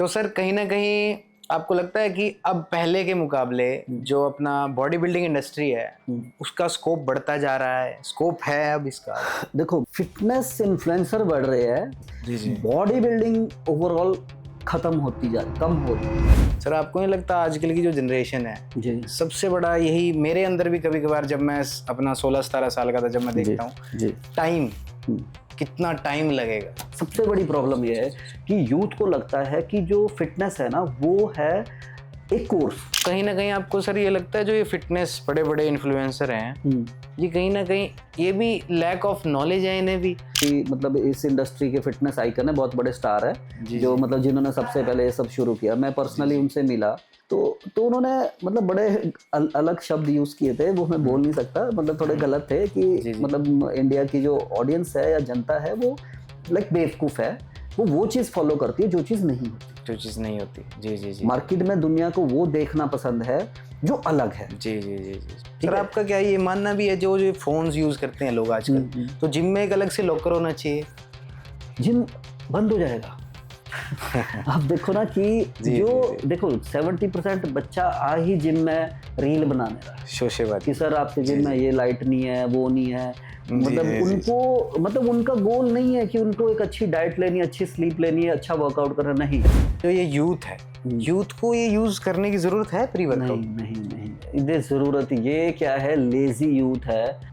तो सर कहीं ना कहीं आपको लगता है कि अब पहले के मुकाबले जो अपना बॉडी बिल्डिंग इंडस्ट्री है उसका स्कोप बढ़ता जा रहा है, स्कोप है अब इसका? देखो, फिटनेस इन्फ्लुएंसर बढ़ रहे हैं, जी जी। बॉडी बिल्डिंग ओवरऑल खत्म होती जा रही, कम हो रही है। सर आपको नहीं लगता आजकल की जो जनरेशन है जी सबसे बड़ा यही, मेरे अंदर भी कभी कभार जब मैं अपना 16-17 साल का था जब मैं जी देखता हूँ जी टाइम, कितना टाइम लगेगा। सबसे बड़ी प्रॉब्लम ये है कि यूथ को लगता है कि जो फिटनेस है ना वो है एक कोर्स। कहीं ना कहीं आपको सर ये लगता है जो ये फिटनेस बड़े बड़े इन्फ्लुएंसर हैं ये कहीं ना कहीं ये भी लैक ऑफ नॉलेज है इन्हें भी? कि मतलब इस इंडस्ट्री के फिटनेस आइकन है, बहुत बड़े स्टार है जो मतलब जिन्होंने सबसे पहले ये सब शुरू किया। मैं पर्सनली उनसे मिला तो उन्होंने मतलब बड़े अलग शब्द यूज किए थे, वो मैं बोल नहीं सकता, मतलब थोड़े गलत थे कि मतलब इंडिया की जो ऑडियंस है या जनता है वो लाइक बेवकूफ है, वो चीज़ फॉलो करती है जो चीज़ नहीं होती। जी जी जी। मार्केट में दुनिया को वो देखना पसंद है जो अलग है। जी जी जी जी। सर आपका क्या ये मानना भी है जो जो फोन्स यूज करते हैं लोग आजकल, तो जिम में एक अलग से लॉकर होना चाहिए? जिम बंद हो जाएगा। आप देखो ना कि देखो 70% बच्चा आ ही जिम में रील बनाने रहा, शोशेबाजी कि सर आपके जिम में ये लाइट नहीं है, वो नहीं है। मतलब उनको मतलब उनका गोल नहीं है कि उनको एक अच्छी डाइट लेनी है, अच्छी स्लीप लेनी है, अच्छा वर्कआउट करना, नहीं। जो ये यूथ है, यूथ को ये यूज करने की जरूरत है प्री वर्कआउट? नहीं, ये जरूरत, ये क्या है, लेजी यूथ है।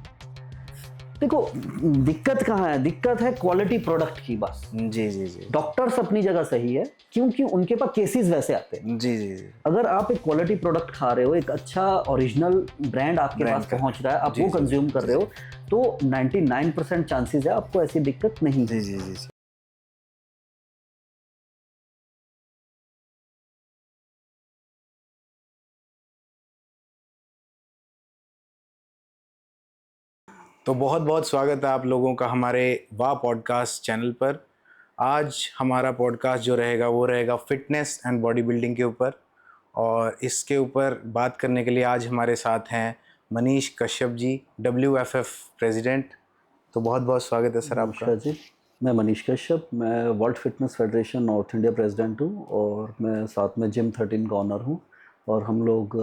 देखो दिक्कत कहाँ है, दिक्कत है क्वालिटी प्रोडक्ट की बस। जी जी जी। डॉक्टर्स अपनी जगह सही है क्योंकि उनके पास केसेस वैसे आते हैं। जी जी जी। अगर आप एक क्वालिटी प्रोडक्ट खा रहे हो, एक अच्छा ओरिजिनल ब्रांड आपके पास पहुंच रहा है, आप वो कंज्यूम कर रहे हो, तो 99% चांसेस है आपको ऐसी दिक्कत नहीं। जी जी जी। तो बहुत बहुत स्वागत है आप लोगों का हमारे वाह पॉडकास्ट चैनल पर। आज हमारा पॉडकास्ट जो रहेगा वो रहेगा फिटनेस एंड बॉडी बिल्डिंग के ऊपर, और इसके ऊपर बात करने के लिए आज हमारे साथ हैं मनीष कश्यप जी, WFF प्रेसिडेंट। तो बहुत बहुत स्वागत है सर आपका। जी, मैं मनीष कश्यप, मैं world fitness federation north India president हूँ और मैं साथ में जिम 13 का ऑनर हूँ, और हम लोग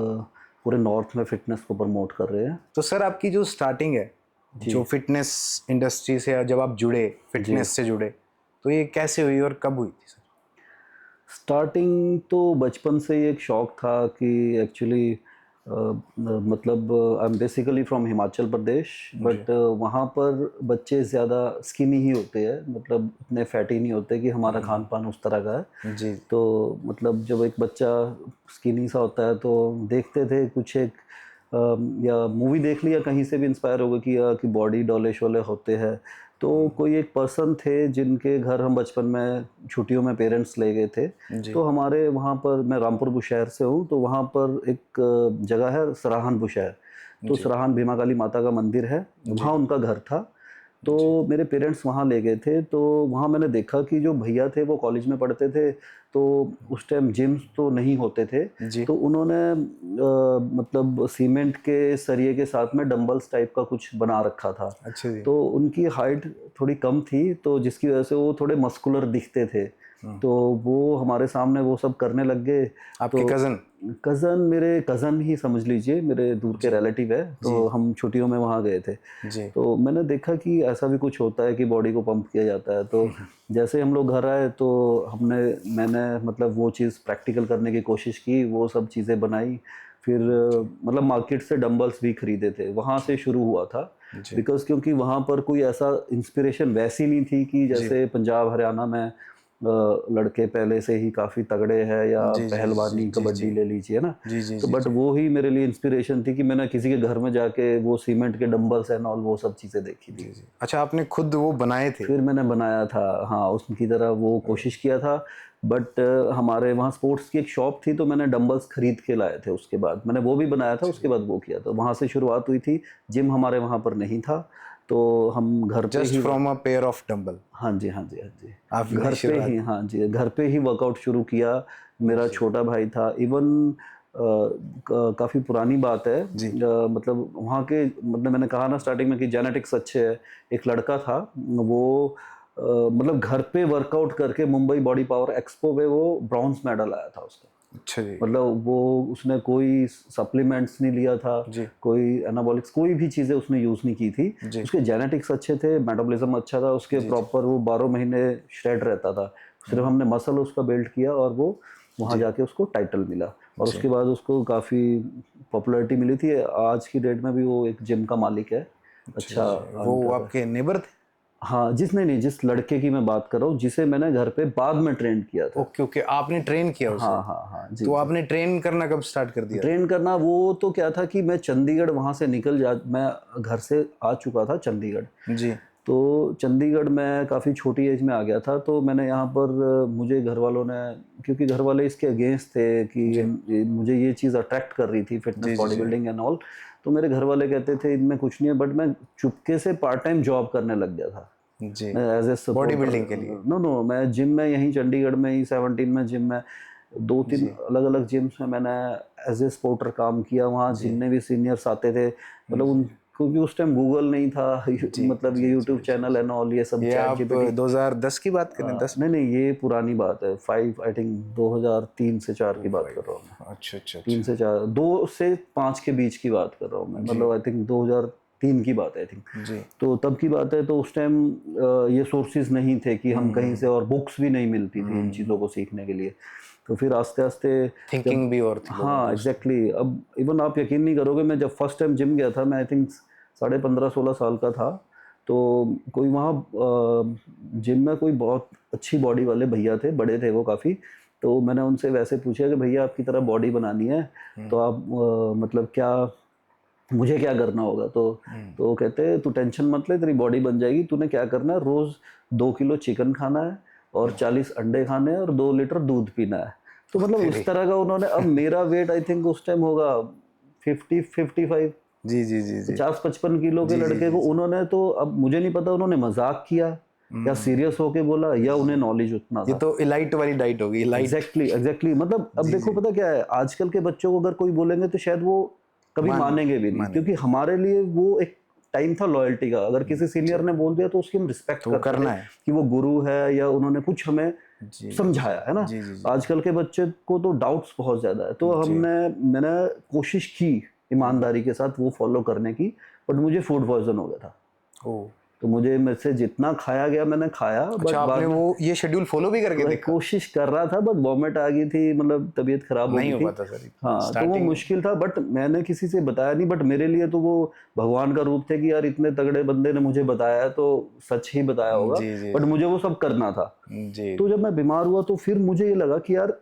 पूरे नॉर्थ में फिटनेस को प्रमोट कर रहे हैं। तो सर आपकी जो स्टार्टिंग है जो फिटनेस इंडस्ट्री से, जब आप जुड़े, फिटनेस से जुड़े, तो ये कैसे हुई और कब हुई थी सर? स्टार्टिंग तो बचपन से ही एक शौक था कि एक्चुअली मतलब I am basically from Himachal Pradesh, but वहाँ पर बच्चे ज़्यादा स्किनी ही होते हैं, मतलब इतने फैटी नहीं होते कि हमारा खान पान उस तरह का है। जी। तो मतलब जब एक बच्चा स्किनी सा होता है तो देखते थे कुछ एक या मूवी देख लिया, कहीं से भी इंस्पायर हो गया कि बॉडी डोले शोले होते हैं। तो कोई एक पर्सन थे जिनके घर हम बचपन में छुट्टियों में पेरेंट्स ले गए थे। तो हमारे वहाँ पर, मैं रामपुर बुशहर से हूँ, तो वहाँ पर एक जगह है सराहन बुशहर, तो सराहन भीमा काली माता का मंदिर है, वहाँ उनका घर था। तो मेरे पेरेंट्स वहाँ ले गए थे, तो वहाँ मैंने देखा कि जो भैया थे वो कॉलेज में पढ़ते थे, तो उस टाइम जिम्स तो नहीं होते थे। तो उन्होंने मतलब सीमेंट के सरिये के साथ में डंबल्स टाइप का कुछ बना रखा था। अच्छा जी। तो उनकी हाइट थोड़ी कम थी, तो जिसकी वजह से वो थोड़े मस्कुलर दिखते थे। तो वो हमारे सामने वो सब करने लग गए। आपके कज़न मेरे कज़न ही समझ लीजिए, मेरे दूर के रिलेटिव है, तो हम छुट्टियों में वहाँ गए थे। तो मैंने देखा कि ऐसा भी कुछ होता है कि बॉडी को पंप किया जाता है। तो जैसे हम लोग घर आए तो मैंने मतलब वो चीज़ प्रैक्टिकल करने की कोशिश की, वो सब चीज़ें बनाई। फिर मतलब मार्केट से डंबल्स भी खरीदे थे, वहाँ से शुरू हुआ था। बिकॉज क्योंकि वहाँ पर कोई ऐसा इंस्पिरेशन वैसी नहीं थी कि जैसे पंजाब हरियाणा में लड़के पहले से ही काफ़ी तगड़े हैं, या पहलवानी कबड्डी ले लीजिए ना। तो बट वो ही मेरे लिए इंस्पिरेशन थी कि मैंने किसी के घर में जाके वो सीमेंट के डंबल्स एंड ऑल वो सब चीज़ें देखी थी। अच्छा, आपने खुद वो बनाए थे? फिर मैंने बनाया था, हाँ, उसकी तरह वो कोशिश किया था। बट हमारे वहाँ स्पोर्ट्स की एक शॉप थी, तो मैंने डंबल्स खरीद के लाए थे, उसके बाद मैंने वो भी बनाया था, उसके बाद वो किया था, वहाँ से शुरुआत हुई थी। जिम हमारे वहाँ पर नहीं था, तो हम घर पे ही, from a pair of dumbbell. हाँ जी, घर पे ही, हाँ जी, घर पे ही वर्कआउट शुरू किया। मेरा छोटा भाई था, इवन काफ़ी पुरानी बात है, मतलब वहाँ के, मतलब मैंने कहा ना स्टार्टिंग में कि जेनेटिक्स अच्छे है। एक लड़का था, वो मतलब घर पे वर्कआउट करके मुंबई बॉडी पावर एक्सपो पे वो ब्रॉन्ज मेडल आया था उसका। अच्छा जी। मतलब वो उसने कोई सप्लीमेंट्स नहीं लिया था, जी कोई एनाबॉलिक्स कोई भी चीज़ें उसने यूज़ नहीं की थी। जी उसके जेनेटिक्स अच्छे थे, मेटाबॉलिज्म अच्छा था, उसके जी प्रॉपर वो 12 महीने श्रेड रहता था। सिर्फ हमने मसल उसका बिल्ड किया और वो वहाँ जी जाके उसको टाइटल मिला और जी। उसके बाद उसको काफ़ी पॉपुलैरिटी मिली थी। आज की डेट में भी वो एक जिम का मालिक है, अच्छा जी। अर्न वो कर रहा है। आपके नेबर थे? हाँ, जिस लड़के की मैं बात कर रहा हूँ, जिसे मैंने घर पे बाद में ट्रेन किया था। ओके ओके, आपने ट्रेन किया उसे? हाँ हाँ हाँ जी तो जी। आपने ट्रेन करना कब स्टार्ट कर दिया? ट्रेन करना वो तो क्या था कि मैं चंडीगढ़ वहाँ से मैं घर से आ चुका था चंडीगढ़। जी तो चंडीगढ़ में काफ़ी छोटी एज में आ गया था, तो मैंने यहाँ पर मुझे घर वालों ने, क्योंकि घर वाले इसके अगेंस्ट थे कि मुझे ये चीज़ अट्रैक्ट कर रही थी, फिटनेस जी जी बॉडी जी बिल्डिंग एंड ऑल। तो मेरे घर वाले कहते थे इनमें कुछ नहीं है, बट मैं चुपके से पार्ट टाइम जॉब करने लग गया था। जी। मैं as a body supporter, building के लिए? नो मैं जिम में यहीं चंडीगढ़ में ही 17 में जिम में 2-3 जी अलग अलग जिम्स में मैंने एज ए सपोर्टर काम किया। वहाँ जी जितने भी सीनियर्स आते थे, मतलब उन, जी क्योंकि उस टाइम गूगल नहीं था जी मतलब ये जी यूट्यूब चैनल एंड ऑल, ये सब ये चैट आप जीपीटी। 2010 की बात करें? 10 नहीं नहीं, ये पुरानी बात है, 5 आई थिंक 2003 से 4 की बात कर रहा हूँ मैं। अच्छा अच्छा 3 अच्छा। से 4, 2 से 5 के बीच की बात कर रहा हूँ मैं, जी मतलब आई थिंक 2003 की बात है आई थिंक। जी तो तब की बात है, तो उस टाइम ये सोर्सेज नहीं थे कि हम कहीं से, और बुक्स भी नहीं मिलती थी इन चीज़ों को सीखने के लिए। तो फिर आस्ते आस्ते जब, थिंकिंग भी और थी लोगों हाँ की उस एग्जैक्टली, अब इवन आप यकीन नहीं करोगे, मैं जब फर्स्ट टाइम जिम गया था, मैं आई थिंक 15.5-16 साल का था। तो कोई वहाँ जिम में कोई बहुत अच्छी बॉडी वाले भैया थे, बड़े थे वो काफ़ी। तो मैंने उनसे वैसे पूछा कि भैया आपकी तरह बॉडी बनानी है, तो आप मतलब क्या, मुझे क्या करना होगा? तो वो कहते तू टेंशन मत ले, तेरी बॉडी बन जाएगी। तूने क्या करना है, रोज़ 2 किलो चिकन खाना है और 40 अंडे खाने हैं और 2 लीटर दूध पीना है। तो मतलब तेरी। उस तरह का उन्होंने, अब मेरा वेट आई थिंक उस टाइम होगा 55, जी जी जी जी 50-55 किलो के जी जी लड़के जी को जी। उन्होंने, तो अब मुझे नहीं पता उन्होंने मजाक किया या सीरियस होके बोला, या उन्हें नॉलेज उतना ये था। तो इलाइट वाली डाइट होगी, इलाइट। एग्जैक्टली मतलब अब जी देखो जी। पता क्या है, आजकल के बच्चों को अगर कोई बोलेंगे तो शायद वो कभी मानेंगे भी नहीं, क्योंकि मानेंगे। हमारे लिए वो एक टाइम था लॉयल्टी का। अगर किसी सीनियर ने बोल दिया तो उसकी हम रिस्पेक्ट तो वो करते थे करना है। कि वो गुरु है या उन्होंने कुछ हमें जी समझाया है ना। जी जी जी आजकल के बच्चे को तो डाउट्स बहुत ज्यादा है, तो जी। मैंने कोशिश की ईमानदारी के साथ वो फॉलो करने की, बट मुझे फूड पॉइजन हो गया था। ओ तो मुझे, मेरे से जितना खाया गया मैंने खाया, बट अच्छा, आपने बाद में वो ये शेड्यूल फॉलो भी करके मैं देखा? कोशिश कर रहा था, बट वॉमिट आ गई थी, मतलब तबीयत खराब हो नहीं गई हो थी। पाता सर हाँ, तो वो स्टार्टिंग। मुश्किल था, बट मैंने किसी से बताया नहीं। बट मेरे लिए तो वो भगवान का रूप थे कि यार इतने तगड़े बंदे ने मुझे बताया है, तो सच ही बताया होगा। जी जी बट जी मुझे वो सब करना था। जी तो जब मैं बीमार हुआ तो फिर मुझे ये लगा कि यार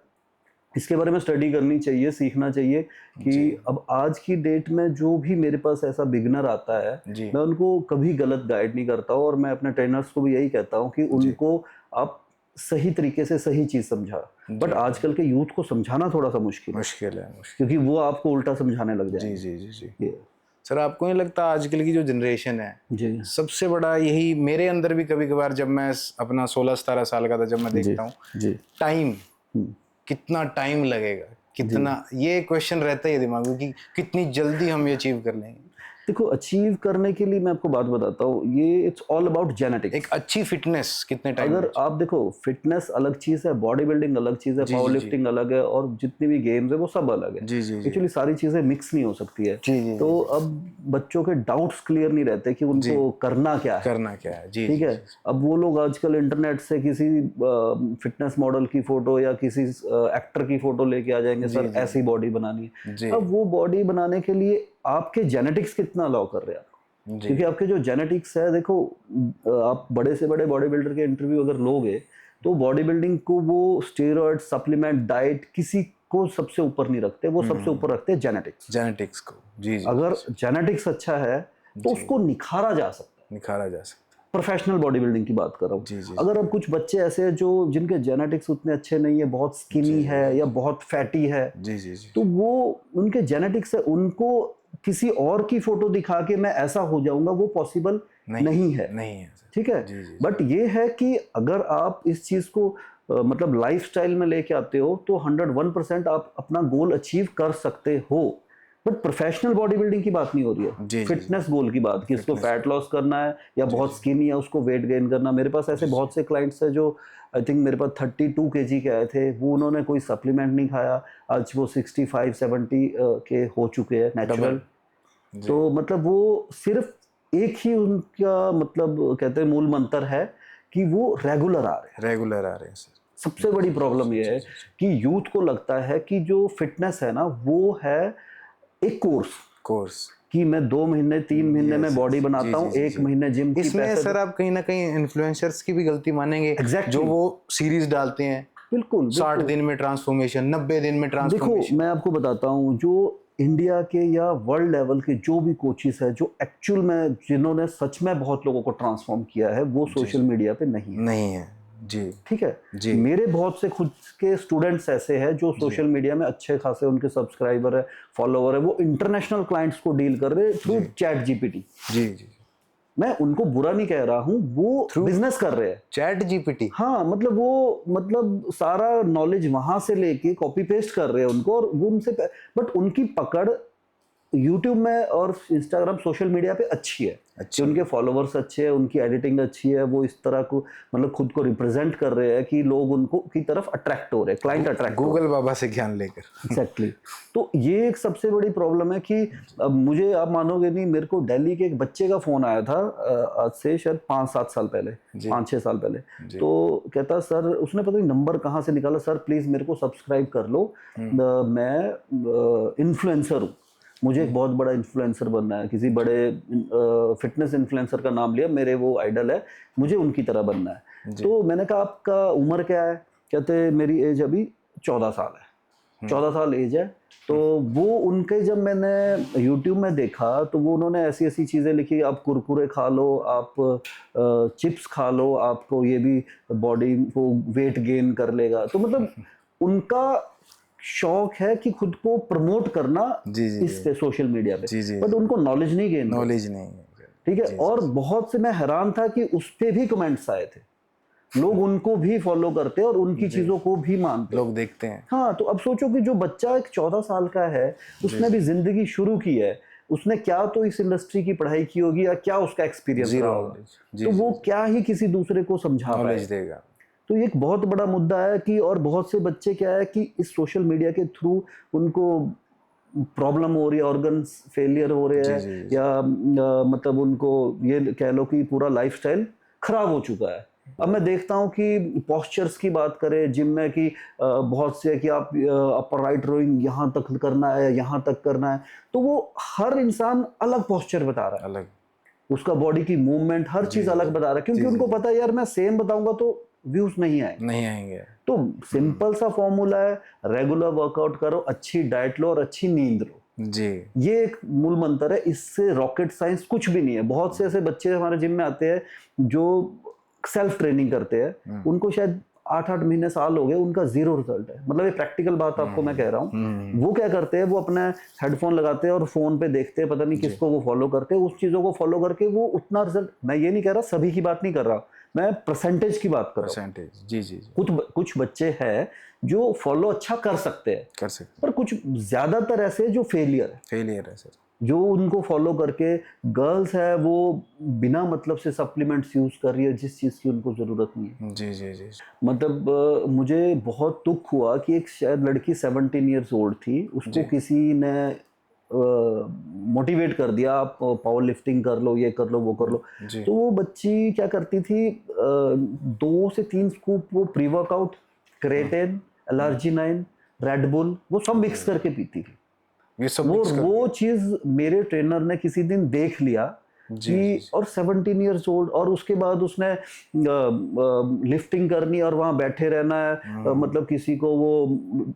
इसके बारे में स्टडी करनी चाहिए, सीखना चाहिए कि जी अब आज की डेट में जो भी मेरे पास ऐसा बिगनर आता है, जी मैं उनको कभी गलत गाइड नहीं करता हूँ, और मैं अपने ट्रेनर्स को भी यही कहता हूँ कि जी उनको आप सही तरीके से सही चीज समझा। बट जी आजकल के यूथ को समझाना थोड़ा सा मुश्किल है, मुश्किल है मुश्किल। क्योंकि वो आपको उल्टा समझाने लग जी जाएंगे। जी जी जी। ये सर आपको नहीं लगता आजकल की जो जनरेशन है, जी सबसे बड़ा यही मेरे अंदर भी कभी कभार, जब मैं अपना 16-17 साल का था, जब मैं जी देखता हूँ जी टाइम, हम्म, कितना टाइम लगेगा, जी। कितना, ये क्वेश्चन रहता ही है दिमाग में कि कितनी जल्दी हम ये अचीव कर लेंगे। देखो, अचीव करने के लिए मैं आपको बात बताता हूँ, ये इट्स ऑल अबाउट जेनेटिक्स। एक अच्छी फिटनेस कितने टाइम में अगर achieve? आप देखो, फिटनेस अलग चीज़ है, बॉडी बिल्डिंग अलग चीज़ है, जी पावर जी जी लिफ्टिंग अलग है, और जितनी भी गेम्स है वो सब अलग है। जी जी जी एक्चुअली सारी चीज़ें मिक्स नहीं हो सकती है। जी जी तो जी अब बच्चों के डाउट्स क्लियर नहीं रहते कि जी उनको करना क्या है। करना क्या है। जी ठीक जी है, जी अब वो लोग आजकल इंटरनेट से किसी फिटनेस मॉडल की फोटो या किसी एक्टर की फोटो लेके आ जाएंगे, जी सर जी ऐसी बॉडी बनानी है। जी अब वो बॉडी बनाने के लिए आपके जेनेटिक्स कितना अलाउ कर रहे हैं, जी क्योंकि आपके जो जेनेटिक्स है, देखो आप बड़े से बड़े बॉडी बिल्डर के इंटरव्यू अगर लोगे, तो बॉडी बिल्डिंग को वो स्टेरॉइड, सप्लीमेंट, डाइट किसी को सबसे ऊपर नहीं रखते, वो सबसे ऊपर रखते हैं जेनेटिक्स। जेनेटिक्स को। जी जी अगर जेनेटिक्स अच्छा है तो जी उसको निखारा जा सकता है। निखारा जा सकता प्रोफेशनल बॉडी बिल्डिंग की बात कर रहा हूँ। है। जी जी अगर अब कुछ बच्चे ऐसे हैं जो जिनके जेनेटिक्स उतने अच्छे नहीं है, बहुत स्किनी है या बहुत फैटी है, जी जी जी तो वो उनके जेनेटिक्स है, उनको किसी और की फोटो दिखा के मैं ऐसा हो जाऊंगा, वो पॉसिबल नहीं नहीं है। नहीं है सर। ठीक है, जी जी बट ये है कि अगर आप इस चीज को मतलब लाइफस्टाइल में लेके आते हो, तो 101% आप अपना गोल अचीव कर सकते हो। बट प्रोफेशनल बॉडी बिल्डिंग की बात नहीं हो रही है, जी, फिटनेस गोल की बात, कि इसको फैट लॉस करना है या बहुत स्किनी है उसको वेट गेन करना। मेरे पास ऐसे बहुत से क्लाइंट्स हैं जो आई थिंक मेरे पास 32 kg के आए थे, वो उन्होंने कोई सप्लीमेंट नहीं खाया, आज वो 65-70 के हो चुके हैं नेचुरल। तो मतलब वो सिर्फ एक ही उनका मतलब कहते हैं मूल मंत्र है कि वो रेगुलर आ रहे हैं सर। सबसे बड़ी प्रॉब्लम ये है कि यूथ को लगता है कि जो फिटनेस है ना वो है एक कोर्स कि मैं 2 महीने 3 महीने में बॉडी बनाता हूँ, 1 महीने जिम की इसमें सर आप कहीं ना कहीं इन्फ्लुएंसर्स की भी गलती मानेंगे। जो वो सीरीज डालते हैं, बिल्कुल 60 दिन में ट्रांसफॉर्मेशन, 90 दिन में ट्रांसफॉर्मेशन। देखो मैं आपको बताता हूँ, जो इंडिया के या वर्ल्ड लेवल के जो भी कोचेस है जो एक्चुअल में जिन्होंने सच में बहुत लोगों को ट्रांसफॉर्म किया है, वो सोशल मीडिया पे नहीं है जी। ठीक है जी। मेरे बहुत से खुद के स्टूडेंट्स ऐसे हैं जो सोशल मीडिया में अच्छे खासे उनके सब्सक्राइबर है, फॉलोवर है, वो इंटरनेशनल क्लाइंट्स को डील कर रहे हैं थ्रू चैट जीपीटी। जी। मैं उनको बुरा नहीं कह रहा हूँ, वो बिजनेस कर रहे हैं चैट जीपीटी। हाँ मतलब वो मतलब सारा नॉलेज वहां से लेके कॉपी पेस्ट कर रहे हैं उनको, और वो उनसे बट उनकी पकड़ यूट्यूब में और इंस्टाग्राम सोशल मीडिया पे अच्छी है कि उनके फॉलोवर्स अच्छे हैं, उनकी एडिटिंग अच्छी है, वो इस तरह को मतलब खुद को रिप्रेजेंट कर रहे हैं कि लोग उनको की तरफ अट्रैक्ट हो रहे हैं, क्लाइंट अट्रैक्ट, गूगल बाबा से ज्ञान लेकर। एग्जैक्टली तो ये एक सबसे बड़ी प्रॉब्लम है कि अब मुझे आप मानोगे नहीं, मेरे को दिल्ली के एक बच्चे का फोन आया था आज से शायद 5-7 साल पहले, 5-6 साल पहले। तो कहता सर, उसने पता नहीं नंबर कहाँ से निकाला, सर प्लीज मेरे को सब्सक्राइब कर लो, मैं इन्फ्लुएंसर हूँ, मुझे एक बहुत बड़ा इन्फ्लुएंसर बनना है, किसी बड़े फिटनेस इन्फ्लुएंसर का नाम लिया, मेरे वो आइडल है, मुझे उनकी तरह बनना है। तो मैंने कहा आपका उम्र क्या है? कहते मेरी एज अभी 14 साल है। 14 साल एज है। तो वो उनके जब मैंने यूट्यूब में देखा तो वो उन्होंने ऐसी ऐसी चीज़ें लिखी, आप कुरकुरे खा लो, आप चिप्स खा लो, आपको ये भी बॉडी को वेट गेन कर लेगा। तो मतलब उनका शौक है कि खुद को प्रमोट करना इस पे सोशल मीडिया पे, बट उनको नॉलेज नहीं है। ठीक है। और बहुत से मैं हैरान था कि उस पे भी कमेंट्स आए थे, लोग उनको भी फॉलो करते हैं और उनकी चीजों को भी मानते, लोग देखते हैं। हाँ, तो अब सोचो कि जो बच्चा एक 14 साल का है, उसने भी जिंदगी शुरू की है, उसने क्या तो इस इंडस्ट्री की पढ़ाई की होगी या क्या उसका एक्सपीरियंस रहा होगा, तो वो क्या ही किसी दूसरे को समझा नॉलेज देगा। तो ये एक बहुत बड़ा मुद्दा है कि, और बहुत से बच्चे क्या है कि इस सोशल मीडिया के थ्रू उनको प्रॉब्लम हो रही है, ऑर्गन फेलियर हो रहे हैं, या मतलब उनको ये कह लो कि पूरा लाइफस्टाइल खराब हो चुका है। अब मैं देखता हूँ कि पोस्चर्स की बात करें जिम में कि बहुत से कि आप अपर राइट रोइंग यहाँ तक करना है, यहाँ तक करना है, तो वो हर इंसान अलग पोस्चर बता रहा है, अलग उसका बॉडी की मूवमेंट हर चीज अलग बता रहा है, क्योंकि उनको पता है यार मैं सेम बताऊंगा तो व्यूज नहीं आएंगे। तो सिंपल सा फॉर्मूला है, रेगुलर वर्कआउट करो, अच्छी डाइट लो और अच्छी नींद लो जी। ये एक मूल मंत्र है, इससे रॉकेट साइंस कुछ भी नहीं है। बहुत से ऐसे बच्चे हमारे जिम में आते हैं जो सेल्फ ट्रेनिंग करते हैं, उनको शायद 8-8 महीने साल हो गए, उनका 0 रिजल्ट है। मतलब ये प्रैक्टिकल बात आपको मैं कह रहा हूँ। वो क्या करते हैं, वो अपना हेडफोन लगाते हैं और फोन पे देखते हैं, पता नहीं किसको वो फॉलो करते हैं, उस चीजों को फॉलो करके वो उतना रिजल्ट, मैं ये नहीं कह रहा सभी की बात नहीं कर रहा, मैं परसेंटेज की बात कर रहा हूँ। जी। कुछ बच्चे हैं जो फॉलो अच्छा कर सकते हैं, पर कुछ ज्यादातर ऐसे जो फेलियर है सर, जो उनको फॉलो करके गर्ल्स है वो बिना मतलब से सप्लीमेंट्स यूज कर रही है जिस चीज की उनको जरूरत नहीं है। जी। मतलब मुझे बहुत दुख हुआ कि एक शायद लड़की 17 इयर्स ओल्ड थी, उसको किसी ने मोटिवेट कर दिया, आप पावर लिफ्टिंग कर लो, ये कर लो, वो कर लो। तो वो बच्ची क्या करती थी, 2 से 3 स्कूप वो प्री वर्कआउट, क्रेटेन, एलआरजी9, रेड बुल, वो सब मिक्स करके पीती थी। वो चीज मेरे ट्रेनर ने किसी दिन देख लिया कि, और 17 इयर्स ओल्ड, और उसके बाद उसने लिफ्टिंग करनी और वहां बैठे रहना है। मतलब किसी को वो,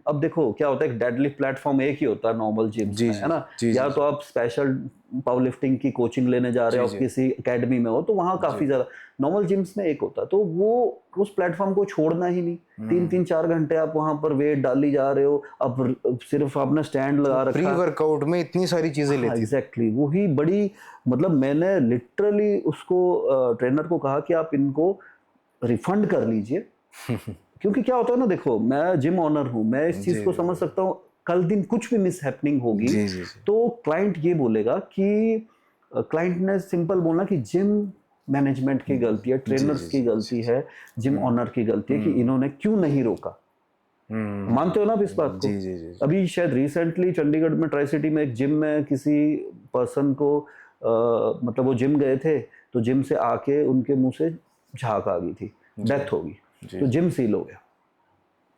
अब देखो क्या होता है, डेडलिफ्ट प्लेटफॉर्म एक ही होता है नॉर्मल जिम में, है ना, या तो आप स्पेशल पावर लिफ्टिंग की कोचिंग लेने जा रहे हो, किसी एकेडमी में हो, तो वहां काफी ज्यादा, नॉर्मल जिम्स में एक होता है। तो वो उस प्लेटफॉर्म को छोड़ना ही नहीं, 3-4 घंटे आप वहां पर वेट डाली जा रहे हो, अब सिर्फ आपने स्टैंड लगा रखा, प्री वर्कआउट में इतनी सारी चीजें लेती। एग्जैक्टली, वही बड़ी, मतलब मैंने लिटरली उसको ट्रेनर को कहा कि आप इनको रिफंड कर लीजिए क्योंकि क्या होता है ना, देखो मैं जिम ऑनर हूं, मैं इस चीज को समझ सकता हूँ, कल दिन कुछ भी मिस हैपनिंग होगी जी जी जी तो क्लाइंट ये बोलेगा कि क्लाइंट ने सिंपल बोलना कि जिम मैनेजमेंट की गलती है, ट्रेनर्स की गलती है, जिम ऑनर की गलती है कि इन्होंने क्यों नहीं रोका। मानते हो ना आप इस बात को? जी जी जी अभी शायद रिसेंटली चंडीगढ़ में ट्राई सिटी में एक जिम में किसी पर्सन को मतलब वो जिम गए थे तो जिम से आके उनके मुंह से झाग आ गई थी, डेथ हो गई, तो जिम सील हो गया।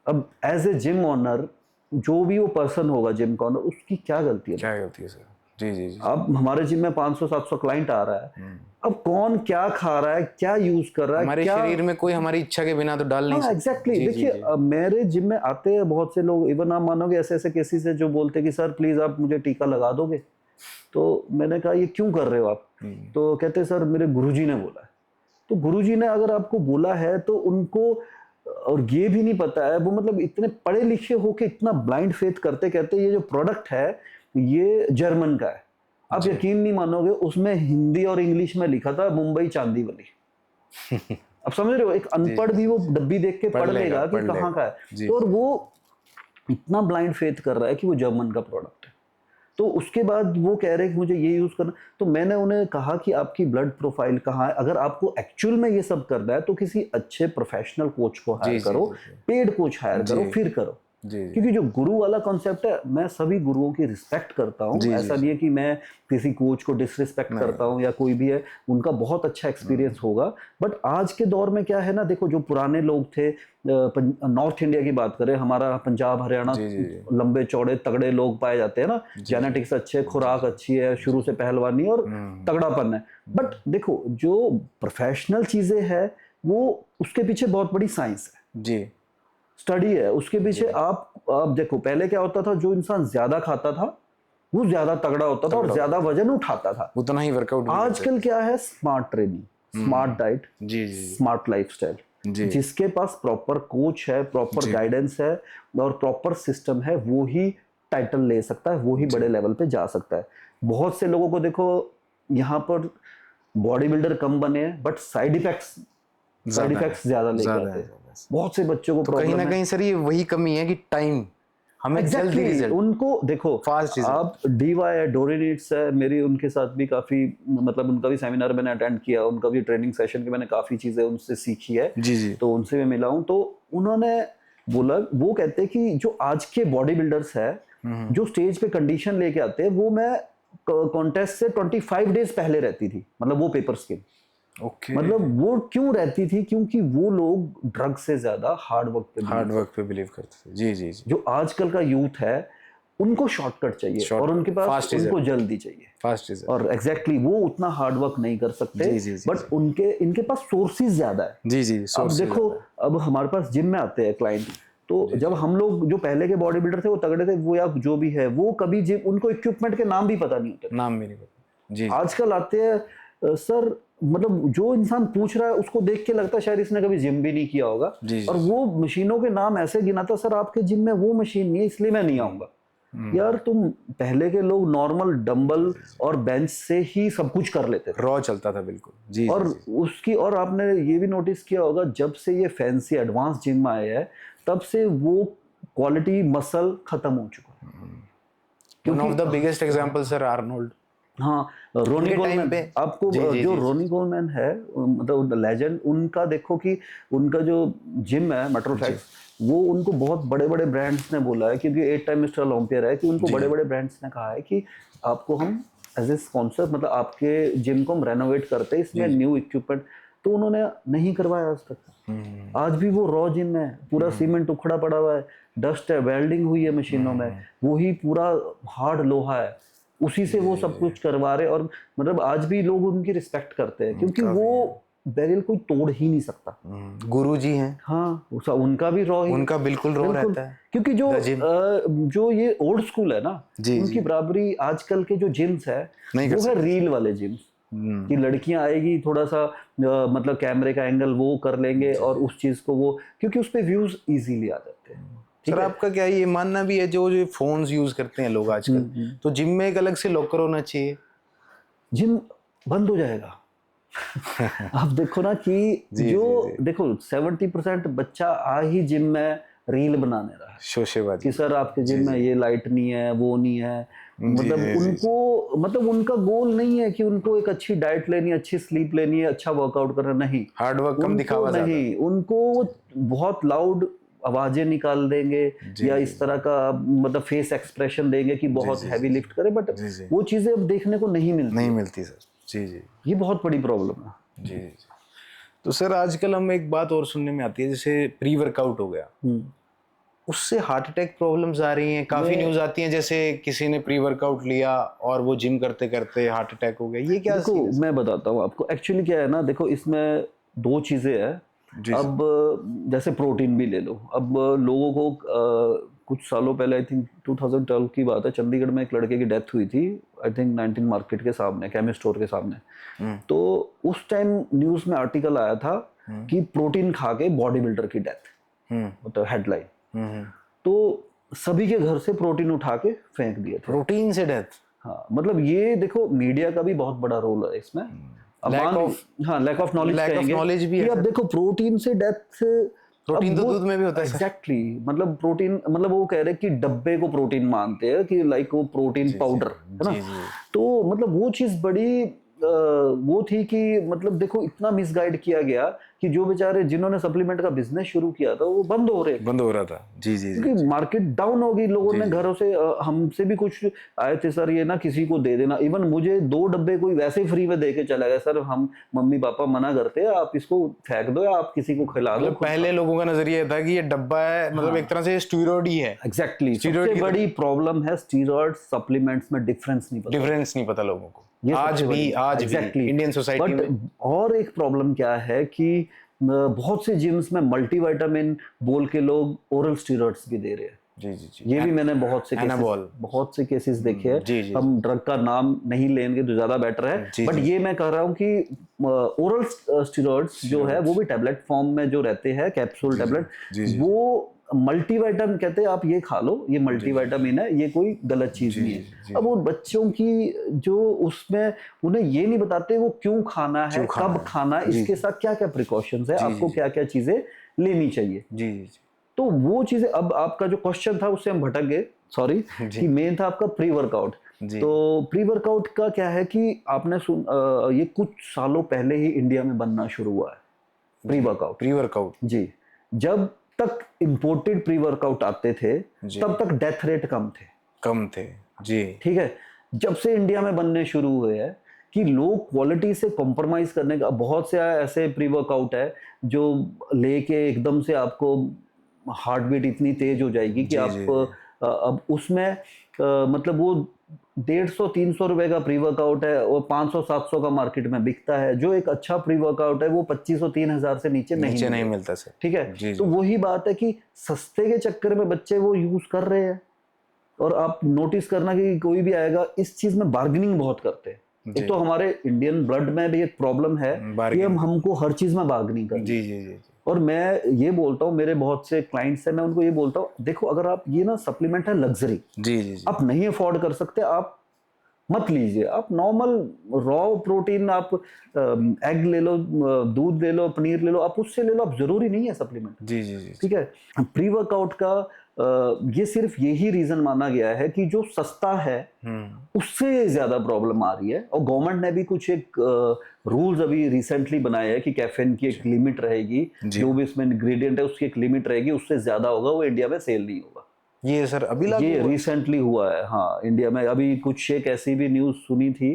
अब एज ए जिम ऑनर जो भी वो पर्सन होगा जिम का ऑनर, उसकी क्या गलती है? क्या गलती है सर? जी जी जी अब हमारे जिम में 500-700 क्लाइंट आ रहा है, अब कौन क्या खा रहा है, क्या यूज कर रहा है, हमारे क्या शरीर में कोई हमारी इच्छा के बिना तो डाल नहीं सकता। एग्जैक्टली। देखिए मेरे जिम में आते हैं बहुत से लोग, इवन आप मानोगे ऐसे ऐसे केसेस है जो बोलते हैं कि सर प्लीज आप मुझे टीका लगा दोगे। तो मैंने कहा ये क्यों कर रहे हो आप? तो कहते सर मेरे गुरुजी ने बोला है। तो गुरुजी ने अगर आपको बोला है तो उनको, और ये भी नहीं पता है वो, मतलब इतने पढ़े लिखे होके इतना ब्लाइंड फेथ करते, कहते ये जो प्रोडक्ट है ये जर्मन का है। आप यकीन नहीं मानोगे, उसमें हिंदी और इंग्लिश में लिखा था मुंबई चांदीवली। अब समझ रहे हो, एक अनपढ़ भी वो डब्बी देख के पढ़ लेगा कि कहाँ का है। तो और वो इतना ब्लाइंड फेथ कर रहा है कि वो जर्मन का प्रोडक्ट है। तो उसके बाद वो कह रहे हैं कि मुझे ये यूज करना। तो मैंने उन्हें कहा कि आपकी ब्लड प्रोफाइल कहाँ है, अगर आपको एक्चुअल में ये सब करना है तो किसी अच्छे प्रोफेशनल कोच को हायर करो, पेड कोच हायर करो, फिर करो। क्योंकि जो गुरु वाला कॉन्सेप्ट है, मैं सभी गुरुओं की रिस्पेक्ट करता हूँ, ऐसा नहीं है कि मैं किसी कोच को डिसरिस्पेक्ट करता हूँ या कोई भी है, उनका बहुत अच्छा एक्सपीरियंस होगा। बट आज के दौर में क्या है ना, देखो जो पुराने लोग थे, नॉर्थ इंडिया की बात करें, हमारा पंजाब हरियाणा, लंबे चौड़े तगड़े लोग पाए जाते हैं ना, जेनेटिक्स अच्छे, खुराक अच्छी है, शुरू से पहलवानी और तगड़ापन है। बट देखो जो प्रोफेशनल चीजें है वो, उसके पीछे बहुत बड़ी साइंस है जी, स्टडी है उसके पीछे। आप देखो पहले क्या होता था, जो इंसान ज्यादा खाता था वो ज्यादा तगड़ा होता था और ज्यादा वजन उठाता था, उतना ही वर्कआउट। आजकल क्या है, smart training, smart diet, smart lifestyle, जिसके पास प्रॉपर कोच है, प्रॉपर गाइडेंस है और प्रॉपर सिस्टम है, वो ही टाइटल ले सकता है, वो ही बड़े लेवल पे जा सकता है। बहुत से लोगों को देखो यहाँ पर बॉडी बिल्डर कम बने हैं बट साइड इफेक्ट्स ज्यादा लेके आते हैं। बहुत से बच्चों को तो कहीं ना कहीं सर ये वही कमी है कि टाइम, हमें जल्दी रिजल्ट। उनको देखो फास्ट, आप डीवाई है, डोरिनिट्स है, मेरी उनके साथ भी काफी, मतलब उनका भी सेमिनार मैंने अटेंड किया, उनका भी ट्रेनिंग सेशन की मैंने काफी चीजें उनसे सीखी है जी। तो उनसे मैं मिला हूं, तो उन्होंने बोला, वो कहते हैं कि जो आज के बॉडी बिल्डर्स है जो स्टेज पे कंडीशन लेके आते हैं, वो मैं कॉन्टेस्ट से 25 डेज पहले रहती थी, मतलब वो पेपर स्किन। मतलब वो क्यों रहती थी, क्योंकि वो लोग ड्रग से ज्यादा हार्ड वर्क पे बिलीव करते थे। जी जी जी। जो आजकल का यूथ है उनको शॉर्टकट चाहिए और उनके पास उनको जल्दी चाहिए, फास्ट। और एग्जैक्टली वो उतना हार्ड वर्क नहीं कर सकते, बट इनके पास सोर्सेज ज्यादा है। जी जी। अब देखो, अब हमारे पास जिम में आते हैं क्लाइंट, तो जब हम लोग जो पहले के बॉडी बिल्डर थे वो तगड़े थे, वो या जो भी है, वो कभी जिम, उनको इक्विपमेंट के नाम भी पता नहीं होते, नाम भी नहीं पता जी। आजकल आते हैं सर, मतलब जो इंसान पूछ रहा है उसको देख के लगता है शायद इसने कभी जिम भी नहीं किया होगा, और वो मशीनों के नाम ऐसे गिनाता, सर आपके जिम में वो मशीन नहीं है इसलिए मैं नहीं आऊंगा। यार तुम, पहले के लोग नॉर्मल डंबल और बेंच से ही सब कुछ कर लेते थे, रॉ चलता था बिल्कुल जी। और उसकी, और आपने ये भी नोटिस किया होगा, जब से ये फैंसी एडवांस जिम आए हैं तब से वो क्वालिटी मसल खत्म हो चुका है। One of the biggest example sir Arnold, हाँ, रोनी कोलमैन पे आपको जो रोनी कोलमैन है, मतलब लेजेंड, उनका देखो कि उनका जो जिम है मेट्रोफ्लैक्स, वो उनको बहुत बड़े बड़े ब्रांड्स ने बोला है, क्योंकि 8 टाइम मिस्टर ओलंपियर है, कि उनको बड़े बड़े ब्रांड्स ने कहा है कि आपको हम एज ए स्पॉन्सर, मतलब आपके जिम को हम रेनोवेट करते हैं, इसमें न्यू इक्विपमेंट, तो उन्होंने नहीं करवाया आज तक। आज भी वो रॉ जिम है, पूरा सीमेंट उखड़ा पड़ा हुआ है, डस्ट है, वेल्डिंग हुई है मशीनों में, वही पूरा हार्ड लोहा है, उसी से वो सब कुछ करवा रहे, और मतलब आज भी लोग उनकी रिस्पेक्ट करते हैं, क्योंकि वो बैरियल कोई तोड़ ही नहीं सकता। गुरु जी हैं, हाँ, उनका भी रॉ, उनका बिल्कुल रॉ रहता है, क्योंकि जो ये ओल्ड स्कूल है ना, उनकी बराबरी आजकल के जो जिम्स है वो है रील वाले जिम्स, कि लड़कियां आएगी, थोड़ा सा मतलब कैमरे का एंगल वो कर लेंगे और उस चीज को वो, क्योंकि उस पे व्यूज इजीली आ जाते हैं। सर आपका क्या ये मानना भी है, जो फोन्स यूज करते हैं लोग आजकल, तो जिम में एक अलग से लॉकर होना चाहिए? जिम बंद हो जाएगा। आप देखो ना कि जो देखो 70% बच्चा आ ही जिम में रील बनाने रहा है शोशेबाजी। कि सर आपके जिम में ये लाइट नहीं है, वो नहीं है। मतलब उनको मतलब उनका गोल नहीं है कि उनको एक अच्छी डाइट लेनी है, अच्छी स्लीप लेनी है, अच्छा वर्कआउट करना, नहीं। हार्ड वर्क कम, उनको दिखावा ज्यादा। नहीं, उनको वो बहुत लाउड आवाजें निकाल देंगे या इस तरह का मतलब फेस एक्सप्रेशन देंगे कि बहुत हैवी लिफ्ट करे, बट वो चीजें अब देखने को नहीं मिलती सर। जी जी, ये बहुत बड़ी प्रॉब्लम है। जी जी। तो सर आजकल हम एक बात और सुनने में आती है, जैसे प्री वर्कआउट हो गया, उससे हार्ट अटैक प्रॉब्लम्स आ रही हैं, काफी न्यूज आती हैं, जैसे किसी ने प्री वर्कआउट लिया और वो जिम करते करते हार्ट अटैक हो गया। ये क्या देखो सीन है? मैं बताता हूँ आपको, एक्चुअली क्या है ना, देखो इसमें दो चीजें हैं। अब जैसे प्रोटीन भी ले लो, अब लोगों को कुछ सालों पहले, आई थिंक 2012 की बात है, चंडीगढ़ में एक लड़के की डेथ हुई थी, आई थिंक 19 मार्केट के सामने, केमिस्ट स्टोर के सामने। तो उस टाइम न्यूज में आर्टिकल आया था कि प्रोटीन खा के बॉडी बिल्डर की डेथ, मतलब हेडलाइन। तो सभी के घर से प्रोटीन उठा के फेंक दिए थे। प्रोटीन से डेथ? हाँ, मतलब ये देखो मीडिया का भी बहुत बड़ा रोल है इसमें। लैक ऑफ नॉलेज भी है। अब देखो प्रोटीन से डेथ, प्रोटीन तो दूध में भी होता है। एग्जैक्टली, मतलब प्रोटीन, मतलब वो कह रहे कि डब्बे को प्रोटीन मानते हैं कि लाइक वो प्रोटीन पाउडर है ना। तो मतलब वो चीज बड़ी वो थी कि मतलब देखो इतना मिसगाइड किया गया कि जो बेचारे जिन्होंने सप्लीमेंट का बिजनेस शुरू किया था वो बंद हो रहा था। जी जी, क्योंकि मार्केट डाउन होगी, लोगों ने घरों से हमसे भी कुछ आए थे, सर ये ना किसी को दे देना। इवन मुझे 2 डब्बे कोई वैसे ही फ्री में दे के चला गया, सर हम मम्मी पापा मना करते हैं, आप इसको फेंक दो या आप किसी को खिला दो। पहले लोगों का नजरिया था कि ये डब्बा है, मतलब एक तरह से स्टीरॉयड ही है। एग्जैक्टली, सबसे बड़ी प्रॉब्लम है स्टीरॉयड सप्लीमेंट्स में डिफरेंस नहीं पता लोगों को, आज भी इंडियन सोसाइटी में। और एक प्रॉब्लम क्या है कि बहुत से जिम्स में मल्टीविटामिन बोल के लोग ओरल स्टीरॉइड्स भी दे रहे हैं। जी जी जी, ये भी मैंने बहुत से केसेस देखे हैं। हम ड्रग का नाम नहीं लेंगे तो ज्यादा बेटर है, बट ये मैं कह रहा हूँ कि ओरल स्टीरॉइड्स जो है वो भी टैबलेट फॉर्म में जो रहते हैं, कैप्सूल टैबलेट, वो मल्टीविटामिन कहते हैं, आप ये खा लो, ये मल्टीविटामिन है, ये कोई गलत चीज नहीं है। अब वो बच्चों की जो उसमें उन्हें ये नहीं बताते वो क्यों खाना है, कब खाना है, इसके साथ क्या क्या प्रिकॉशंस है, आपको क्या क्या चीजें लेनी चाहिए। जी जी, तो वो चीजें, अब आपका जो क्वेश्चन था उससे हम भटक गए, सॉरी, कि मेन था आपका प्री वर्कआउट। तो प्री वर्कआउट का क्या है कि आपने ये कुछ सालों पहले ही इंडिया में बनना शुरू हुआ है प्री वर्कआउट। जी, जब तक इंपोर्टेड प्री वर्कआउट आते थे तब तक डेथ रेट कम थे। जी, ठीक है। जब से इंडिया में बनने शुरू हुए हैं कि लोग क्वालिटी से कॉम्प्रोमाइज करने का, बहुत से ऐसे प्री वर्कआउट है जो लेके एकदम से आपको हार्ट बीट इतनी तेज हो जाएगी कि आप अब उसमें मतलब वो 150-300 रुपए का प्री वर्कआउट है और 500-700 का मार्केट में बिकता है। जो एक अच्छा प्री वर्कआउट है वो 2500-3000 से नीचे नहीं मिलता सर। ठीक है, तो वही बात है कि सस्ते के चक्कर में बच्चे वो यूज कर रहे हैं। और आप नोटिस करना कि कोई भी आएगा, इस चीज में बार्गेनिंग बहुत करते हैं। एक तो हमारे इंडियन ब्लड में भी एक प्रॉब्लम है कि हमको हर चीज में बार्गेनिंग करनी। जी जी जी। और मैं ये बोलता हूँ, मेरे बहुत से क्लाइंट्स हैं, मैं उनको ये बोलता हूँ, देखो अगर आप ये ना सप्लीमेंट है लग्जरी, जी जी, आप नहीं अफोर्ड कर सकते, आप मत लीजिए। आप नॉर्मल रॉ प्रोटीन, आप एग ले लो, दूध ले लो, पनीर ले लो, आप उससे ले लो, आप जरूरी नहीं है सप्लीमेंट। जी जी जी, ठीक है। प्री वर्कआउट का ये सिर्फ यही रीजन माना गया है कि जो सस्ता है उससे ज्यादा प्रॉब्लम आ रही है। और गवर्नमेंट ने भी कुछ एक रूल्स अभी रिसेंटली बनाए हैं कि कैफीन की एक लिमिट रहेगी, जो भी इसमें इंग्रेडिएंट है उसकी एक लिमिट रहेगी, उससे ज्यादा होगा वो इंडिया में सेल नहीं होगा। ये सर अभी ये रिसेंटली हुआ है, हाँ, इंडिया में। अभी कुछ एक ऐसी भी न्यूज सुनी थी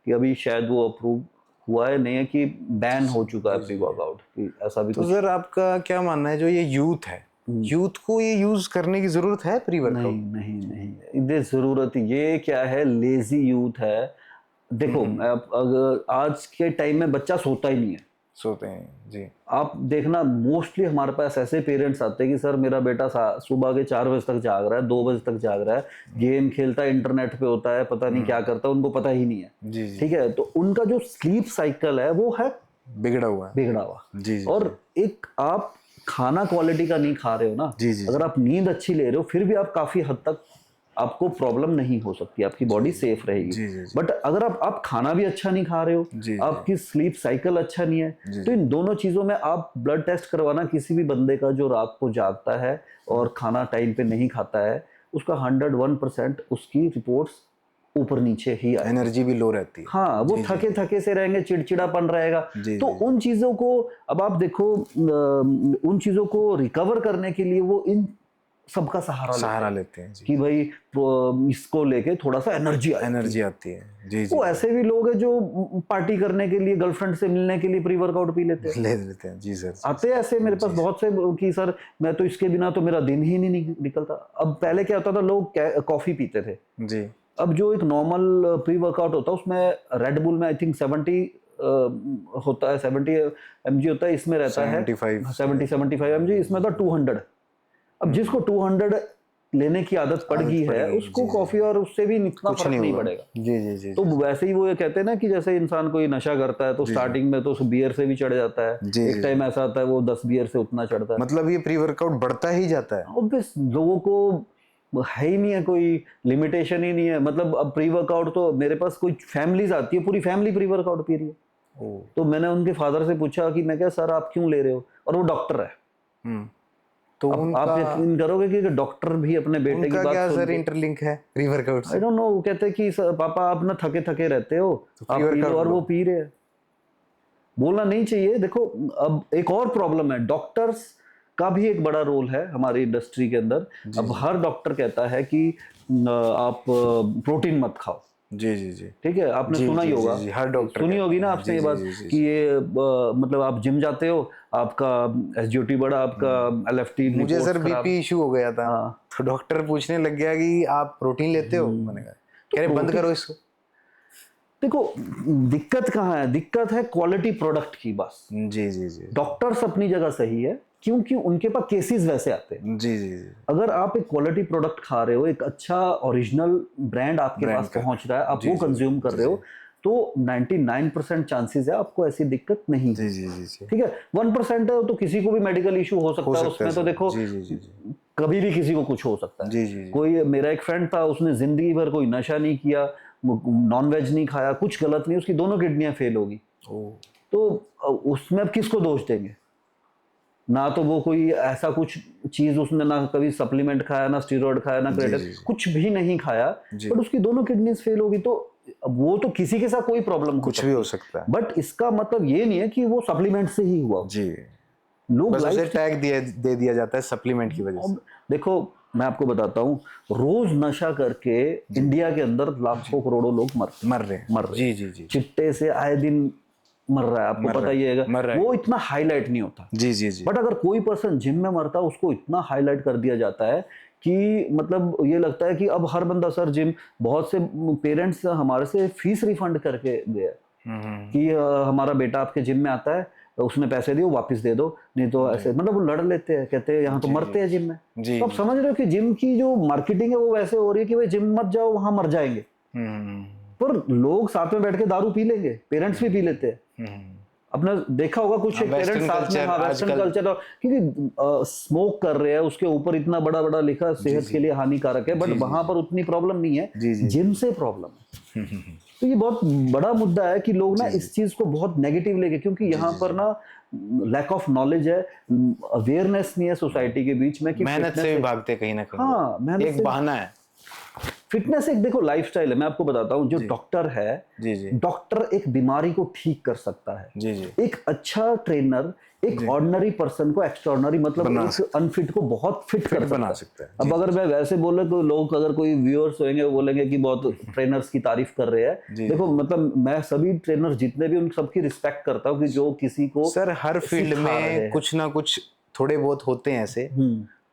कि अभी शायद वो अप्रूव हुआ है, नहीं है कि बैन हो चुका है प्री वर्कआउट, ऐसा भी। तो सर आपका क्या मानना है, जो ये यूथ है, यूथ को ये यूज करने की जरूरत है प्री वर्कआउट? नहीं, जरूरत ये क्या है, लेजी यूथ है। देखो अगर आज के टाइम में बच्चा सोता ही नहीं है, सोते हैं जी। आप देखना मोस्टली हमारे पास ऐसे पेरेंट्स आते हैं कि सर मेरा बेटा सुबह के 4 बजे तक जाग रहा है, 2 बजे तक जाग रहा है, गेम खेलता है, इंटरनेट पे होता है, पता नहीं क्या करता है, उनको पता ही नहीं है। जी, ठीक है, तो उनका जो स्लीप साइकिल है वो है बिगड़ा हुआ जी। और एक आप खाना क्वालिटी का नहीं खा रहे हो ना। जी, अगर आप नींद अच्छी ले रहे हो फिर भी आप काफी हद तक आपको प्रॉब्लम नहीं हो सकती, आपकी बॉडी सेफ रहेगी। जी, जी, जी। बट अगर आप खाना भी अच्छा नहीं खा रहे हो, जी, जी। आपकी स्लीप साइकिल अच्छा नहीं है, जी, तो इन दोनों चीजों में आप ब्लड टेस्ट करवाना, किसी भी बंदे का जो रात को जागता है और खाना टाइम पे नहीं खाता है, उसका 101% उसकी रिपोर्ट्स ऊपर नीचे ही आएगी। एनर्जी भी लो रहती है। हाँ, वो जी, जी, थके थके से रहेंगे, चिड़चिड़ापन रहेगा। जी, तो जी। उन चीजों को अब आप देखो, उन चीजों को रिकवर करने के लिए वो इन सबका सहारा लेते हैं। जी, कि भाई इसको लेके थोड़ा सा एनर्जी आती है। एनर्जी आती है। जी, जी। वो ऐसे भी लोग हैं जो पार्टी करने के लिए, गर्लफ्रेंड से मिलने के लिए प्री वर्कआउट पी लेते हैं। ले लेते हैं। जी सर। आते हैं ऐसे मेरे पास बहुत से कि सर मैं तो इसके बिना तो मेरा दिन ही नहीं निकलता। अब पहले क्या होता था, लोग कॉफी पीते थे। जी। अब जो एक नॉर्मल प्री वर्कआउट होता है उसमें रेड बुल में आई थिंक 70 होता है, 70 mg होता है, इसमें रहता है 75 mg, इसमें था 200। अब जिसको 200 लेने की आदत पड़ गई है, उसको कॉफी और उससे भी इतना फर्क नहीं पड़ेगा। जी, जी, जी। तो वैसे ही वो ये कहते हैं ना कि जैसे इंसान कोई नशा करता है तो स्टार्टिंग में तो बियर से भी चढ़ जाता है, एक टाइम ऐसा आता है वो 10 बियर से उतना चढ़ता है। मतलब ये प्री वर्कआउट बढ़ता ही जाता है। ऑब्वियस, लोगों को है ही नहीं है, कोई लिमिटेशन ही नहीं है। मतलब अब प्री वर्कआउट तो मेरे पास कोई फैमिलीज आती है, पूरी फैमिली प्री वर्कआउट पी रही है। तो मैंने उनके फादर से पूछा कि मैं क्या सर आप क्यों ले रहे हो, और वो डॉक्टर है। तो आप यकीन करोगे कि डॉक्टर भी अपने बेटे की बात क्या सर इंटरलिंक है प्री वर्कआउट से? आई डोंट नो, वो कहते हैं कि पापा आप ना थके थके रहते हो, आप पी लो, और वो पी रहे हैं। बोलना नहीं चाहिए। देखो अब एक और प्रॉब्लम है, डॉक्टर्स का भी एक बड़ा रोल है हमारी इंडस्ट्री के अंदर। अब हर डॉक्टर कहता है कि आप प्रोटीन मत खाओ। जी, जी, जी। ठीक है, आपने सुना ही होगा, हर डॉक्टर सुनी होगी ना आपने ये बात कि ये मतलब आप जिम जाते हो, आपका एसजीओटी बढ़ा, आपका एलएफटी। मुझे सर बीपी इशू हो गया था, तो डॉक्टर पूछने लग गया कि आप प्रोटीन लेते हो? मैंने कहा कह रहे बंद करो इसको। देखो दिक्कत कहाँ है, दिक्कत है क्वालिटी प्रोडक्ट की बस। जी, जी, जी। डॉक्टर्स अपनी जगह सही है क्योंकि उनके पास केसेस वैसे आते हैं। जी, जी, जी। अगर आप एक क्वालिटी प्रोडक्ट खा रहे हो, एक अच्छा ओरिजिनल ब्रांड आपके पास पहुंच रहा है, आप वो कंज्यूम कर रहे हो, तो 99% चांसेस है आपको ऐसी दिक्कत नहीं। जी, जी, जी। ठीक है, 1% है तो किसी को भी मेडिकल इशू हो सकता है उसमें। तो देखो कभी भी किसी को कुछ हो सकता है। जी, जी। कोई मेरा एक फ्रेंड था, उसने जिंदगी भर कोई नशा नहीं किया, नॉन वेज नहीं खाया, कुछ गलत नहीं, उसकी दोनों किडनियां फेल होगी। तो उसमें अब किसको दोष देंगे? ना तो वो कोई ऐसा कुछ चीज उसने ना कभी सप्लीमेंट खाया, ना स्टीरॉयड खाया, ना क्रेडिट, कुछ भी नहीं खाया, बट उसकी दोनों किडनीज फेल होगी। तो वो तो किसी के साथ कोई प्रॉब्लम कुछ भी हो सकता है, बट इसका मतलब ये नहीं है कि वो सप्लीमेंट से ही हुआ। जी, लोग बस उसे टैग दे दिया जाता है सप्लीमेंट की वजह से। देखो मैं आपको बताता हूँ, रोज नशा करके इंडिया के अंदर लाखों करोड़ों लोग मर रहे। जी, जी, जी। चिट्टे से आए दिन मर रहा है, आपको पता ही है। वो इतना हाईलाइट नहीं होता। जी, जी, जी। बट अगर कोई पर्सन जिम में मरता है, उसको इतना हाईलाइट कर दिया जाता है कि मतलब ये लगता है कि अब हर बंदा सर जिम। बहुत से पेरेंट्स हमारे से फीस रिफंड करके गए कि हमारा बेटा आपके जिम में आता है, उसने पैसे दिए वापस दे दो, नहीं तो ऐसे मतलब वो लड़ लेते हैं, कहते हैं यहाँ तो मरते हैं जिम में। तो आप समझ रहे हो कि जिम की जो मार्केटिंग है वो वैसे हो रही है कि भाई जिम मत जाओ, वहां मर जाएंगे। पर लोग साथ में बैठ के दारू पी लेंगे, पेरेंट्स भी पी लेते हैं। आपने देखा होगा कुछ पेरेंट्स साथ में, वेस्टर्न कल्चर, क्योंकि स्मोक कर रहे हैं, उसके ऊपर इतना बड़ा बड़ा लिखा सेहत के लिए हानिकारक है, बट वहां पर उतनी प्रॉब्लम नहीं है, जिम से प्रॉब्लम है। तो ये बहुत बड़ा मुद्दा है कि लोग ना इस चीज को बहुत नेगेटिव लेके, क्योंकि यहाँ पर ना लैक ऑफ नॉलेज है, अवेयरनेस नहीं है सोसाइटी के बीच में कि मेहनत से भी भागते कहीं ना कहीं। हाँ, मेहनत एक बहाना है। फिटनेस एक देखो लाइफस्टाइल है। मैं आपको बताता हूँ, जो डॉक्टर है, डॉक्टर एक बीमारी को ठीक कर सकता है। एक अच्छा ट्रेनर एक ऑर्डिनरी पर्सन को एक्स्ट्राऑर्डिनरी, मतलब एक अनफिट को बहुत फिट बना सकता है। अब अगर मैं वैसे बोले तो लोग, अगर कोई व्यूअर्स होंगे वो बोलेंगे कि बहुत ट्रेनर्स की तारीफ कर रहे हैं। देखो मतलब मैं सभी ट्रेनर्स जितने भी, उन सबकी रिस्पेक्ट करता हूँ कि जो किसी को, सर हर फील्ड में कुछ ना कुछ थोड़े बहुत होते हैं ऐसे,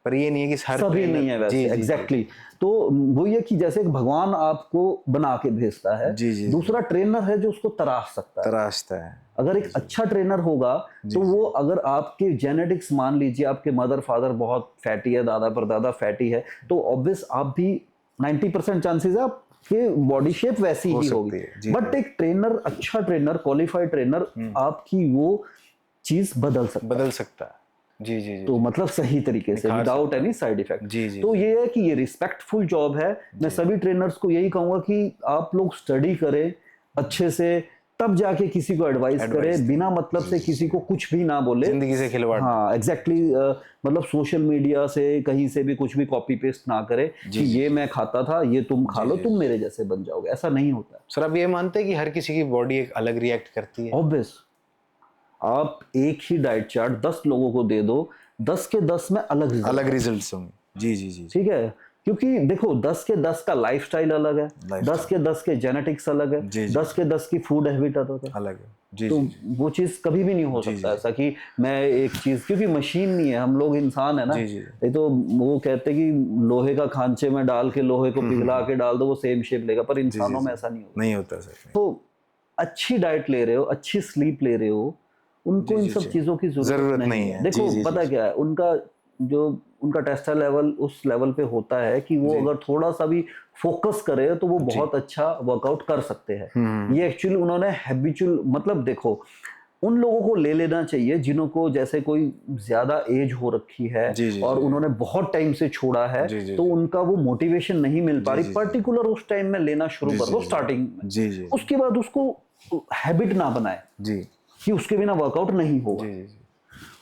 पर ये नहीं है कि हर सभी नहीं है वैसे। एग्जैक्टली। तो वो ये कि जैसे एक भगवान आपको बना के भेजता है, दूसरा ट्रेनर है जो उसको तराशता है। अगर एक अच्छा ट्रेनर होगा तो वो, अगर आपके जेनेटिक्स मान लीजिए आपके मदर फादर बहुत फैटी है, दादा परदादा फैटी है, तो ऑब्वियस आप भी 90% चांसेस है आपके बॉडी शेप वैसी ही होगी। बट एक ट्रेनर, अच्छा ट्रेनर, क्वालिफाइड ट्रेनर आपकी वो चीज बदल सकता है। जी जी जी तो मतलब सही तरीके से विदाउट एनी साइड इफेक्ट। जी जी तो ये है कि ये रिस्पेक्टफुल जॉब है। मैं सभी ट्रेनर्स को यही कहूंगा कि आप लोग स्टडी करें अच्छे से, तब जाके किसी को एडवाइस करें, बिना मतलब से किसी को कुछ भी ना बोले, जिंदगी से खिलवाड़। हाँ एग्जैक्टली मतलब सोशल मीडिया से कहीं से भी कुछ भी कॉपी पेस्ट ना करे कि ये मैं खाता था, ये तुम खा लो, तुम मेरे जैसे बन जाओगे, ऐसा नहीं होता। सर आप ये मानते हैं कि हर किसी की बॉडी एक अलग रिएक्ट करती है? ऑब्वियस, आप एक ही डाइट चार्ट 10 लोगों को दे दो, 10 के 10 में अलग रिजल्ट्स होंगे। जी जी जी ठीक है, क्योंकि देखो 10 के 10 का लाइफस्टाइल अलग है, 10 के 10 के जेनेटिक्स अलग है, 10 के 10 की फूड हैबिट अलग है। जी तो जी वो चीज कभी भी नहीं हो सकता ऐसा कि मैं एक चीज, क्योंकि मशीन नहीं है, हम लोग इंसान है ना। ये तो वो कहते हैं कि लोहे का खांचे में डाल के लोहे को पिघला के डाल दो, वो सेम शेप लेगा, पर इंसानों में ऐसा नहीं होता सर। तो अच्छी डाइट ले रहे हो, अच्छी स्लीप ले रहे हो, उनको इन सब चीजों की जरूरत नहीं है। देखो पता क्या है, उनका टेस्टा लेवल उस लेवल पे होता है कि वो अगर थोड़ा सा भी फोकस करे तो वो बहुत अच्छा वर्कआउट कर सकते हैं। ये एक्चुअली उन्होंने हैबिचुअल, मतलब देखो उन लोगों को ले लेना चाहिए जिन्हों को जैसे कोई ज्यादा एज हो रखी है और उन्होंने बहुत टाइम से छोड़ा है, तो उनका वो मोटिवेशन नहीं मिल पा रही, पर्टिकुलर उस टाइम में लेना शुरू कर दो स्टार्टिंग में। उसके बाद उसको हैबिट ना बनाए कि उसके बिना वर्कआउट नहीं होगा।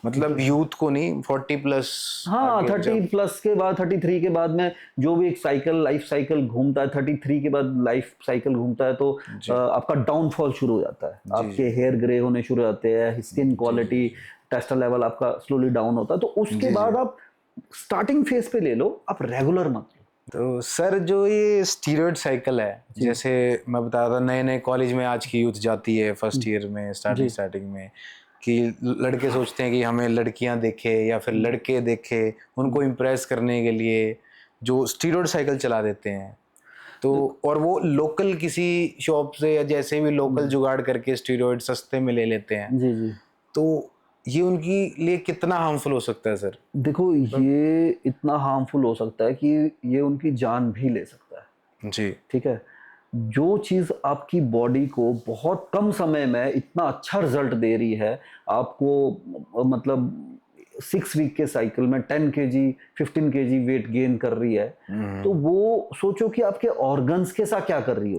मतलब यूथ को नहीं, 40 प्लस, हाँ 30 प्लस के बाद, 33 के बाद में जो भी एक साइकिल, लाइफ साइकिल घूमता है, 33 के बाद लाइफ साइकिल घूमता है तो आपका डाउनफॉल शुरू हो जाता है, आपके हेयर ग्रे होने शुरू हो जाते हैं, स्किन क्वालिटी, टेस्टा लेवल आपका स्लोली डाउन होता है। तो उसके बाद आप स्टार्टिंग फेज पे ले लो, आप रेगुलर मत लो। तो सर जो ये स्टीरॉयड साइकिल है, जैसे मैं बता रहा था, नए नए कॉलेज में आज की यूथ जाती है फर्स्ट ईयर में, स्टार्टिंग में, कि लड़के सोचते हैं कि हमें लड़कियां देखे या फिर लड़के देखे, उनको इम्प्रेस करने के लिए जो स्टीरॉयड साइकिल चला देते हैं। तो और वो लोकल किसी शॉप से या जैसे भी लोकल जुगाड़ करके स्टीरॉयड सस्ते में ले लेते हैं। जी तो ये उनकी लिए कितना हार्मफुल हो सकता है सर? देखो ये इतना हार्मफुल हो सकता है कि ये उनकी जान भी ले सकता है। जी ठीक है, जो चीज़ आपकी बॉडी को बहुत कम समय में इतना अच्छा रिजल्ट दे रही है, आपको मतलब 6 वीक के साइकिल में 10 kg 15 kg वेट गेन कर रही है, तो वो सोचो कि आपके ऑर्गन्स के साथ क्या कर रही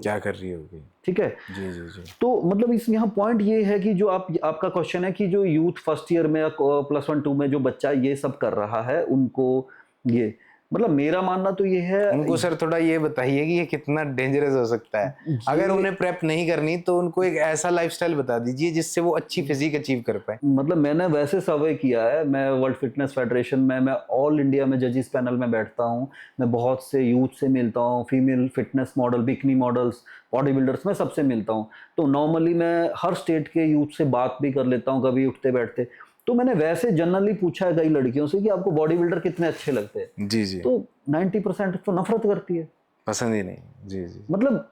होगी। ठीक है जी। तो मतलब इस यहाँ पॉइंट ये है कि जो आपका क्वेश्चन है कि जो यूथ फर्स्ट ईयर में या +1 2 में जो बच्चा ये सब कर रहा है, उनको ये मतलब मेरा मानना तो ये है, उनको सर थोड़ा ये बताइए कि ये कितना डेंजरस हो सकता है। अगर उन्हें प्रेप नहीं करनी तो उनको एक ऐसा लाइफस्टाइल बता दीजिए जिससे वो अच्छी फिजिक अचीव कर पाए। मतलब मैंने वैसे सर्वे किया है, मैं वर्ल्ड फिटनेस फेडरेशन में, मैं ऑल इंडिया में जजेस पैनल में बैठता हूँ, मैं बहुत से यूथ से मिलता हूँ, female fitness model, bikini models, body builders, मैं सबसे मिलता हूँ। तो नॉर्मली मैं हर स्टेट के यूथ से बात भी कर लेता हूँ कभी उठते बैठते। तो मैंने वैसे जनरली पूछा है कई लड़कियों से कि आपको बॉडी बिल्डर कितने अच्छे लगते हैं। जी तो 90% तो नफरत करती है, पसंद ही नहीं। जी मतलब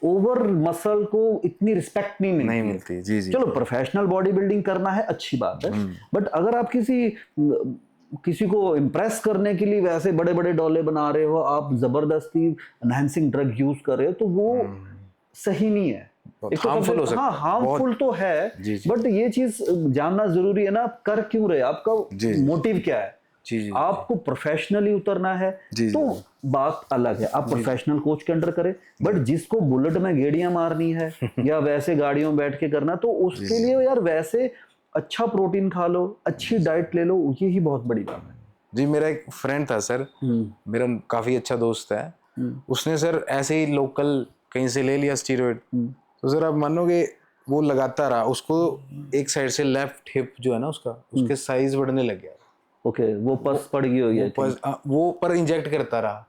ओवर मसल को इतनी रिस्पेक्ट नहीं मिलती। जी चलो प्रोफेशनल बॉडी बिल्डिंग करना है, अच्छी बात है, बट अगर आप किसी को इम्प्रेस करने के लिए वैसे बड़े बड़े डोले बना रहे हो, आप जबरदस्ती एनहांसिंग ड्रग यूज कर रहे हो, तो वो सही नहीं है। हार्मफुल हो सकता है। हाँ हार्मफुल तो है, बट ये चीज जानना जरूरी है ना, आप कर क्यों रहे, आपका मोटिव क्या है। आपको प्रोफेशनली उतरना है तो बात अलग है, आप प्रोफेशनल कोच के अंडर करें, बट जिसको बुलेट में गेड़ियां मारनी है या वैसे गाड़ियों में बैठ के करना, तो उसके लिए यार वैसे अच्छा प्रोटीन खा लो, अच्छी डाइट ले लो, यही बहुत बड़ी बात है। जी मेरा एक फ्रेंड था सर, मेरा काफी अच्छा दोस्त है, उसने सर ऐसे ही लोकल कहीं से ले लिया स्टीरॉयड। तो सर आप मानोगे वो लगाता रहा, उसको एक साइड से लेफ्ट हिप जो है ना उसके साइज बढ़ने लग गया। ओके वो पस पड़ गई होगी, वो पर इंजेक्ट करता रहा।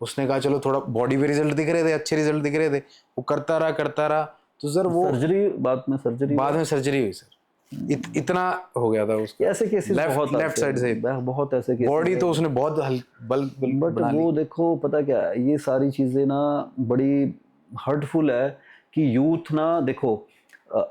उसने कहा चलो थोड़ा बॉडी पे रिजल्ट दिख रहे थे, अच्छे रिजल्ट दिख रहे थे, वो करता रहा। तो सर वो सर्जरी, बाद में सर्जरी हुई सर। इतना हो गया था उसका। ऐसे केसेस बहुत लेफ्ट साइड से बहुत ऐसे केसेस, बॉडी तो उसने बहुत बल बट वो देखो पता क्या है, ये सारी चीजें ना बड़ी हर्टफुल है कि यूथ ना, देखो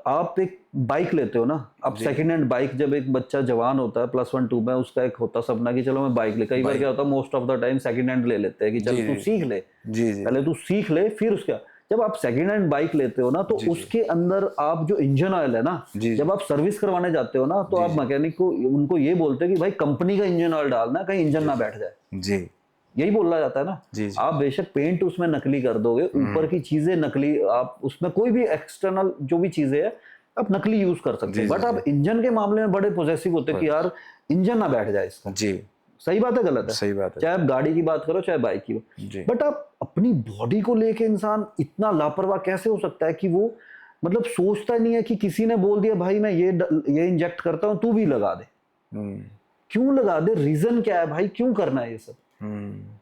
आप एक बाइक लेते हो ना, आप सेकंड हैंड बाइक, जब एक बच्चा जवान होता है +1 2 में, उसका एक होता सपना कि चलो मैं बाइक ले, कई बार क्या होता है most of the time second hand ले लेते हैं कि चलो तू सीख ले, पहले तू सीख ले फिर उसका, जब आप सेकंड हैंड बाइक लेते हो ना तो उसके अंदर आप जो इंजन ऑयल है ना, जब आप सर्विस करवाने जाते हो ना तो आप मैकेनिक को उनको ये बोलते हैं कि भाई कंपनी का इंजन ऑयल डालना, कहीं इंजन ना बैठ जाए। जी, यही बोला जाता है ना। आप बेशक पेंट उसमें नकली कर दोगे, ऊपर की चीजें नकली, आप उसमें कोई भी एक्सटर्नल जो भी चीजें है आप नकली यूज कर सकते हैं, बट आप इंजन के मामले में बड़े पॉजेसिव होते हैं कि यार इंजन ना बैठ जाए इसका। जी, सही बात है गलत है? सही बात है। चाहे आप गाड़ी की बात करो चाहे बाइक की, बट आप अपनी बॉडी को लेके इंसान इतना लापरवाह कैसे हो सकता है कि वो मतलब सोचता नहीं है कि किसी ने बोल दिया भाई मैं ये इंजेक्ट करता हूं, तू भी लगा दे। क्यों लगा दे? रीजन क्या है भाई, क्यों करना है ये सब?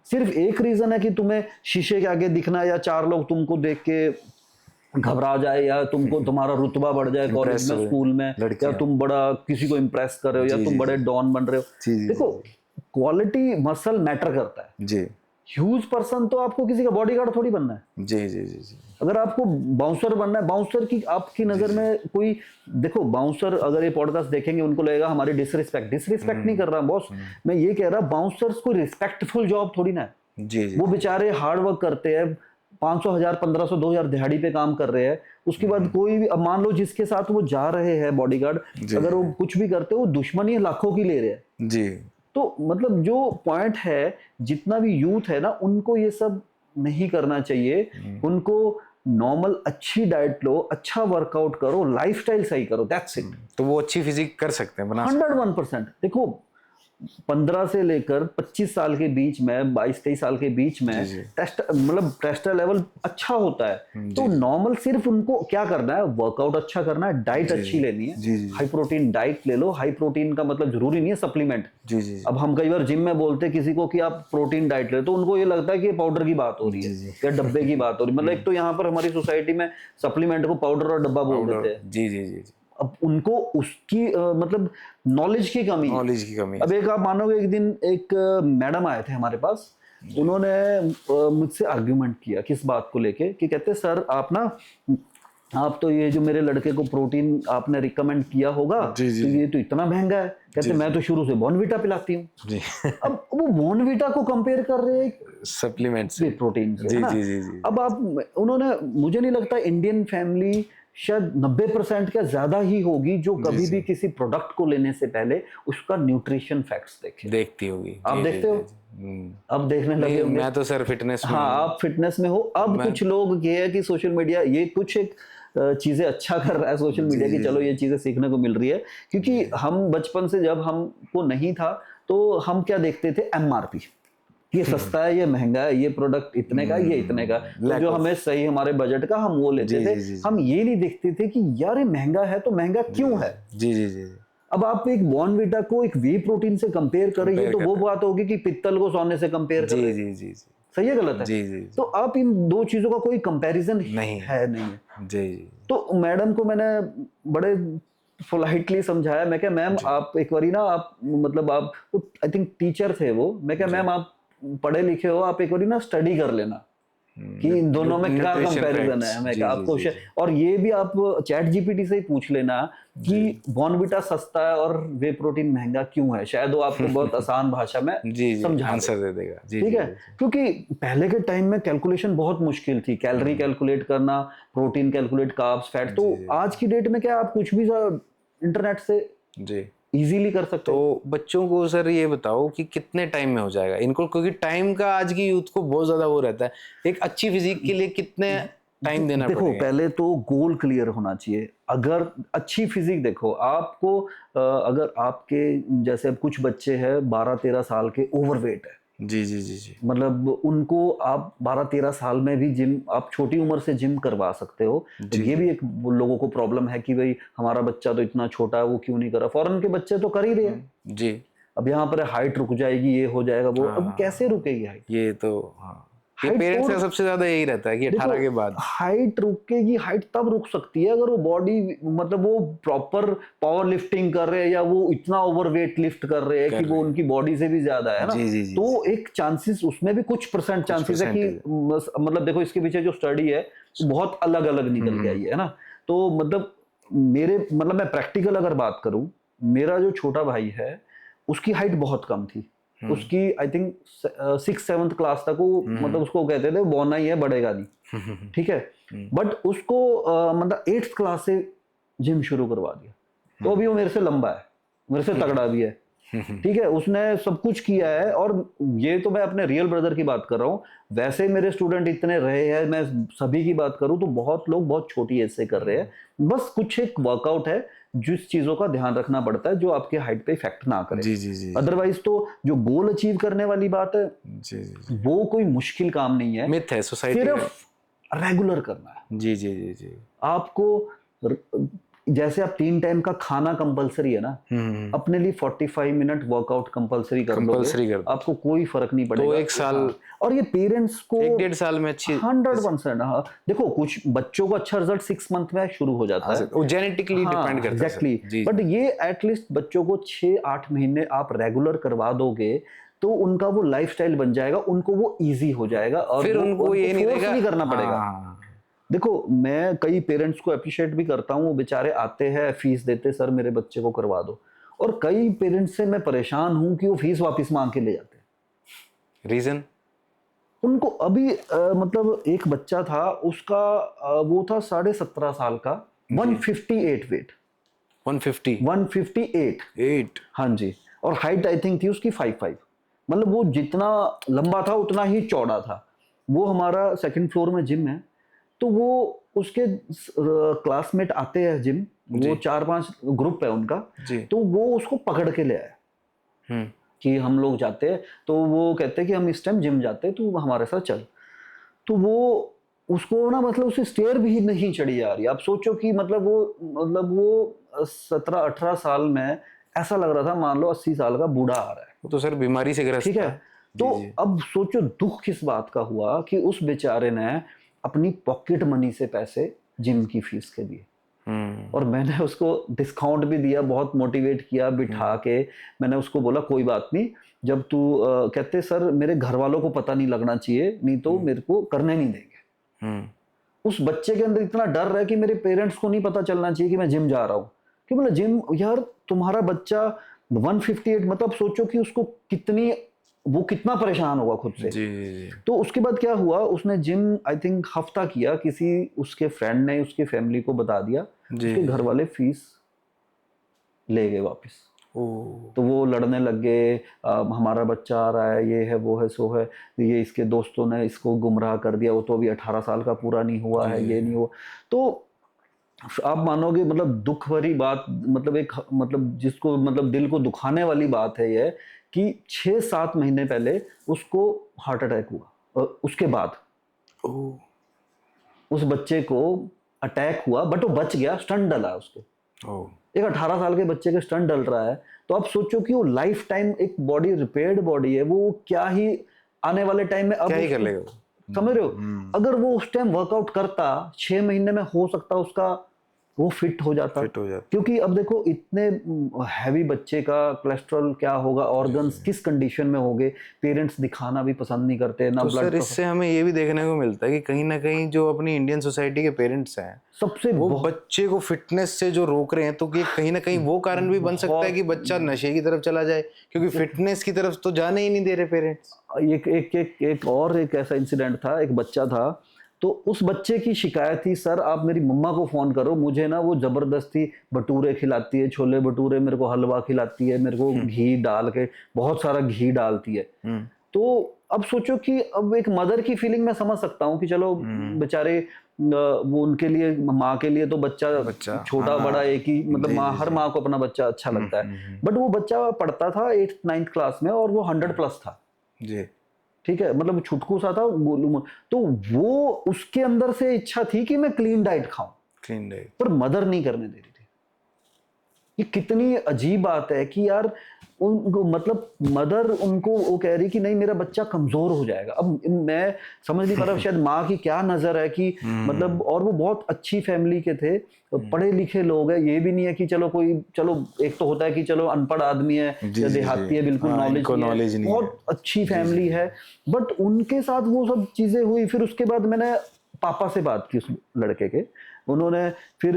सिर्फ एक रीजन है कि तुम्हें शीशे के आगे दिखना है, या चार लोग तुमको देख के घबरा जाए, या तुमको तुम्हारा रुतबा बढ़ जाए कॉलेज में, स्कूल में, या तुम बड़ा किसी को इम्प्रेस कर रहे हो, या तुम बड़े डॉन बन रहे हो। देखो क्वालिटी मसल मैटर करता है जी। ह्यूज पर्सन तो आपको किसी का बॉडीगार्ड थोड़ी बनना है। जी जी जी जी। अगर आपको बाउंसर बनना है, बाउंसर की आपकी नजर में कोई, देखो बाउंसर अगर ये पॉडकास्ट देखेंगे उनको लगेगा हमारी डिसरिस्पेक्ट नहीं कर रहा बॉस, मैं ये कह रहा बाउंसर्स कोई रिस्पेक्टफुल जॉब थोड़ी ना है जी। वो बेचारे हार्ड वर्क करते हैं, 500, 1000, 1500, 2000 दिहाड़ी पे काम कर रहे हैं। उसके बाद कोई भी, अब मान लो जिसके साथ वो जा रहे हैं बॉडीगार्ड, अगर वो कुछ भी करते हो, दुश्मनी लाखों की ले रहे हैं जी। तो मतलब जो पॉइंट है, जितना भी यूथ है ना, उनको ये सब नहीं करना चाहिए। उनको नॉर्मल अच्छी डाइट लो, अच्छा वर्कआउट करो, लाइफस्टाइल सही करो, दैट्स इट। तो वो अच्छी फिजिक कर सकते हैं, बना 101%। देखो 15 से लेकर 25 साल के बीच में, 22-23 साल के बीच में टेस्ट मतलब टेस्टर लेवल अच्छा होता है। तो नॉर्मल सिर्फ उनको क्या करना है, वर्कआउट अच्छा करना है, डाइट अच्छी लेनी है, हाई प्रोटीन डाइट ले लो। हाई प्रोटीन का मतलब जरूरी नहीं है सप्लीमेंट। अब हम कई बार जिम में बोलते हैं किसी को कि आप प्रोटीन डाइट ले, तो उनको ये लगता है कि पाउडर की बात हो रही है या डब्बे की बात हो रही है। मतलब एक तो यहाँ पर हमारी सोसाइटी में सप्लीमेंट को पाउडर और डब्बा बोल देते हैं जी जी जी। अब उनको उसकी मतलब नॉलेज की कमी। अब एक आप मानोगे, एक दिन एक मैडम आए थे हमारे पास, उन्होंने मुझसे आर्ग्यूमेंट किया किस बात को लेके, कि कहते सर आप तो ये जो मेरे लड़के को प्रोटीन आपने रिकमेंड किया होगा, तो ये तो इतना महंगा है। कहते मैं तो शुरू से बॉर्नवीटा पिलाती हूँ। अब वो बॉर्नवीटा को कंपेयर कर रहे हैं सप्लीमेंट से, प्रोटीन से, है ना? अब उन्होंने, मुझे नहीं लगता इंडियन फैमिली शायद 90% का ज्यादा ही होगी जो कभी भी किसी प्रोडक्ट को लेने से पहले उसका न्यूट्रिशन फैक्ट्स देखती होगी। आप देखते हो? अब देखने लगे होंगे। मैं तो सर फिटनेस में, हाँ आप फिटनेस में हो। अब कुछ लोग ये है कि सोशल मीडिया ये कुछ एक चीजें अच्छा कर रहा है सोशल मीडिया की, चलो ये चीजें सीखने को मिल रही है। क्योंकि हम बचपन से, जब हमको नहीं था तो हम क्या देखते थे, MRP, ये सस्ता है, ये महंगा है, ये प्रोडक्ट इतने का, ये इतने का, तो जो हमें सही हमारे बजट का हम वो लेते थे। हम ये नहीं देखते थे कि यार ये महंगा है तो महंगा क्यों है। जी जी जी। अब आप एक बॉर्नवीटा को एक वे प्रोटीन से कंपेयर करेंगे तो वो बात होगी कि पित्तल को सोने से कंपेयर कर रहे हैं। जी। सही है गलत है? जी। तो आप इन दो चीजों का कोई कंपैरिजन नहीं है। जी। तो मैडम को मैंने बड़े पोलाइटली समझाया। मैं क्या मैम आप एक बारी ना, आप मतलब आप आई थिंक टीचर थे वो, मैं क्या मैम आप पढ़े लिखे हो, आप एक बार ना स्टडी कर लेना कि इन दोनों में क्या कंपैरिजन है। मैं आपको और ये भी आप चैट जीपीटी से ही पूछ लेना कि बॉर्नवीटा सस्ता है और वे प्रोटीन महंगा क्यों है, शायद वो आपको बहुत आसान भाषा में समझा आंसर दे देगा। ठीक है, क्योंकि पहले के टाइम में कैलकुलेशन बहुत मुश्किल थी, कैलोरी कैलकुलेट करना, प्रोटीन कैलकुलेट, कार्ब्स, फैट। तो आज की डेट में क्या आप कुछ भी इंटरनेट से इजीली कर सकते हो। तो बच्चों को सर ये बताओ कि कितने टाइम में हो जाएगा इनको, क्योंकि टाइम का आज की यूथ को बहुत ज्यादा वो रहता है, एक अच्छी फिजिक के लिए कितने टाइम देना पड़ेगा? देखो पहले तो गोल क्लियर होना चाहिए। अगर अच्छी फिजिक, देखो आपको अगर आपके जैसे कुछ बच्चे हैं 12-13 साल के, ओवरवेट है, जी, मतलब उनको आप 12-13 साल में भी जिम, आप छोटी उम्र से जिम करवा सकते हो। तो ये भी एक लोगों को प्रॉब्लम है कि भाई हमारा बच्चा तो इतना छोटा है, वो क्यों नहीं कर रहा। फॉरेन के बच्चे तो कर ही रहे हैं जी। अब यहाँ पर हाइट रुक जाएगी, ये हो जाएगा, वो अब कैसे रुकेगी हाइट? ये तो पेरेंट्स का सबसे ज्यादा यही रहता है कि 18 के बाद हाइट रुकेगी। हाइट तब रुक सकती है अगर वो बॉडी, मतलब वो प्रॉपर पावर लिफ्टिंग कर रहे हैं, या वो इतना ओवरवेट लिफ्ट कर रहे हैं कि वो उनकी बॉडी से भी ज्यादा है ना। तो एक चांसेस, उसमें भी कुछ % चांसेस है कि मतलब देखो इसके पीछे जो स्टडी है बहुत अलग अलग निकल के आई है ना। तो मतलब मैं प्रैक्टिकल अगर बात करूं, मेरा जो छोटा भाई है उसकी हाइट बहुत कम थी, उसकी आई थिंक 6th-7th क्लास तक वो मतलब उसको कहते थे बोना ही है, बढ़ेगा नहीं, ठीक है। बट उसको मतलब 8th क्लास से जिम शुरू करवा दिया, तो अभी वो मेरे से लंबा है, मेरे से तगड़ा भी है, ठीक है। उसने सब कुछ किया है, और ये तो मैं अपने रियल ब्रदर की बात कर रहा हूँ। वैसे मेरे स्टूडेंट इतने रहे हैं, मैं सभी की बात करूँ तो बहुत लोग बहुत छोटी एज से कर रहे हैं। बस कुछ एक वर्कआउट है जिस चीजों का ध्यान रखना पड़ता है, जो आपके हाइट पे इफेक्ट ना करे। जी जी जी अदरवाइज तो जो गोल अचीव करने वाली बात है, जी जी वो कोई मुश्किल काम नहीं है, मिथ है सोसाइटी सिर्फ रेगुलर करना है जी जी जी जी आपको। जैसे आप 3 टाइम का खाना कंपलसरी है ना, अपने लिए 45 मिनट वर्कआउट कंपलसरी कर कंपलसरी दोगे, कर दो। आपको कोई फर्क नहीं पड़ेगा। तो एक साल हाँ। और ये पेरेंट्स को 1-1.5 साल में अच्छी 100%। हाँ, देखो कुछ बच्चों का अच्छा रिजल्ट 6 मंथ में शुरू हो जाता है, वो जेनेटिकली डिपेंड करता है एग्जैक्टली। जी बट ये एटलीस्ट बच्चों को 6-8 महीने आप रेगुलर करवा दोगे तो उनका वो लाइफस्टाइल बन जाएगा, उनको वो इजी हो जाएगा, और फिर उनको ये नहीं फोर्स रहेगा नहीं करना पड़ेगा। हाँ। देखो मैं कई पेरेंट्स को अप्रिशिएट भी करता हूँ, वो बेचारे आते हैं फीस देते, सर मेरे बच्चे को करवा दो, और कई पेरेंट्स से मैं परेशान हूँ कि वो फीस वापस मांग के ले जाते हैं। रीजन उनको अभी मतलब एक बच्चा था, उसका वो था 17.5 साल का, 158 वेट, 158 8 हाँ जी, और हाइट आई थिंक थी उसकी 5'5", मतलब वो जितना लंबा था उतना ही चौड़ा था। वो हमारा 2nd फ्लोर में जिम है, तो वो उसके क्लासमेट आते हैं जिम, वो 4-5 ग्रुप है उनका, जी तो वो उसको पकड़ के ले आया हम्म कि हम लोग जाते हैं, तो वो कहते हैं कि हम इस टाइम जिम जाते हैं, तो हमारे साथ चल। तो वो उसको ना मतलब उसे स्टेयर भी नहीं चढ़ी जा रही। आप सोचो कि मतलब वो 17-18 साल में ऐसा लग रहा था मान लो 80 साल का बूढ़ा आ रहा है, वो तो सर बीमारी से ग्रस्त ठीक है। था तो जी जी अब सोचो दुख किस बात का हुआ कि उस बेचारे ने अपनी पॉकेट मनी से पैसे जिम की फीस के दिए, और मैंने उसको डिस्काउंट भी दिया, बहुत मोटिवेट किया बिठा के। मैंने उसको बोला कोई बात नहीं, जब तू कहते सर मेरे घर वालों को पता नहीं लगना चाहिए, नहीं तो मेरे को करने नहीं देंगे। उस बच्चे के अंदर इतना डर है कि मेरे पेरेंट्स को नहीं पता चलना चाहिए कि मैं जिम जा रहा हूँ, कि मतलब जिम यार तुम्हारा बच्चा 158, मतलब सोचो कि उसको वो कितना परेशान होगा खुद से। जी जी तो उसके बाद क्या हुआ, उसने जिम आई थिंक हफ्ता किया, किसी उसके फ्रेंड ने उसके फैमिली को बता दिया, उसके घर वाले फीस ले गए वापस। ओ तो वो लड़ने लग गए, हमारा बच्चा आ रहा है, ये है वो है सो है, ये इसके दोस्तों ने इसको गुमराह कर दिया, वो तो अभी 18 साल का पूरा नहीं हुआ है, ये नहीं हुआ। तो आप मानोगे मतलब दुख भरी बात, मतलब एक मतलब जिसको मतलब दिल को दुखाने वाली बात है ये, कि 6-7 महीने पहले उसको हार्ट अटैक हुआ, और उसके बाद ओ उस बच्चे को अटैक हुआ, बट वो बच गया, स्टंट डला उसके। ओ एक 18 साल के बच्चे के स्टंट डल रहा है, तो आप सोचो कि वो लाइफ टाइम एक बॉडी रिपेयर्ड बॉडी है, वो क्या ही आने वाले टाइम में अब क्या ही कर लेगा वो समझ रहे हो। अगर वो उस टाइम वर्कआउट करता 6 महीने में, हो सकता उसका वो फिट हो जाता। फिट हो जाता क्योंकि अब देखो इतने हैवी बच्चे का कोलेस्ट्रॉल क्या होगा, ऑर्गन्स किस कंडीशन में होंगे, पेरेंट्स दिखाना भी पसंद नहीं करते ना। तो ब्लड सर इससे हमें ये भी देखने को मिलता है कि कहीं ना कहीं जो अपनी इंडियन सोसाइटी के पेरेंट्स हैं सबसे वो बच्चे को फिटनेस से जो रोक रहे हैं, तो कि कहीं ना कहीं वो कारण भी बन सकता है कि बच्चा नशे की तरफ चला जाए, क्योंकि फिटनेस की तरफ तो जाने ही नहीं दे रहे पेरेंट्स। एक ऐसा इंसिडेंट था, एक बच्चा था, तो उस बच्चे की शिकायत थी, सर आप मेरी मम्मा को फोन करो, मुझे ना वो जबरदस्ती भटूरे खिलाती है, छोले भटूरे, मेरे को हलवा खिलाती है, मेरे को घी डाल के बहुत सारा घी डालती है। तो अब सोचो कि अब एक मदर की फीलिंग मैं समझ सकता हूँ कि चलो बेचारे वो उनके लिए, माँ के लिए तो बच्चा छोटा बड़ा एक ही, मतलब माँ, हर माँ को अपना बच्चा अच्छा लगता है। बट वो बच्चा पढ़ता था 8th-9th क्लास में, और वो 100+ था जी ठीक है, मतलब छुटकू सा था गोलू। तो वो उसके अंदर से इच्छा थी कि मैं क्लीन डाइट खाऊं, क्लीन डाइट, पर मदर नहीं करने दे रही थी। ये कितनी अजीब बात है कि यार उनको मतलब मदर उनको वो कह रही कि नहीं मेरा बच्चा कमजोर हो जाएगा। अब मैं समझ नहीं पा रहा शायद माँ की क्या नजर है कि मतलब, और वो बहुत अच्छी फैमिली के थे, पढ़े लिखे लोग हैं, ये भी नहीं है कि चलो कोई, चलो एक तो होता है कि चलो अनपढ़ आदमी है या देहाती है, बिल्कुल नॉलेज नहीं है, बहुत अच्छी फैमिली है, बट उनके साथ वो सब चीजें हुई। फिर उसके बाद मैंने पापा से बात की उस लड़के के, उन्होंने फिर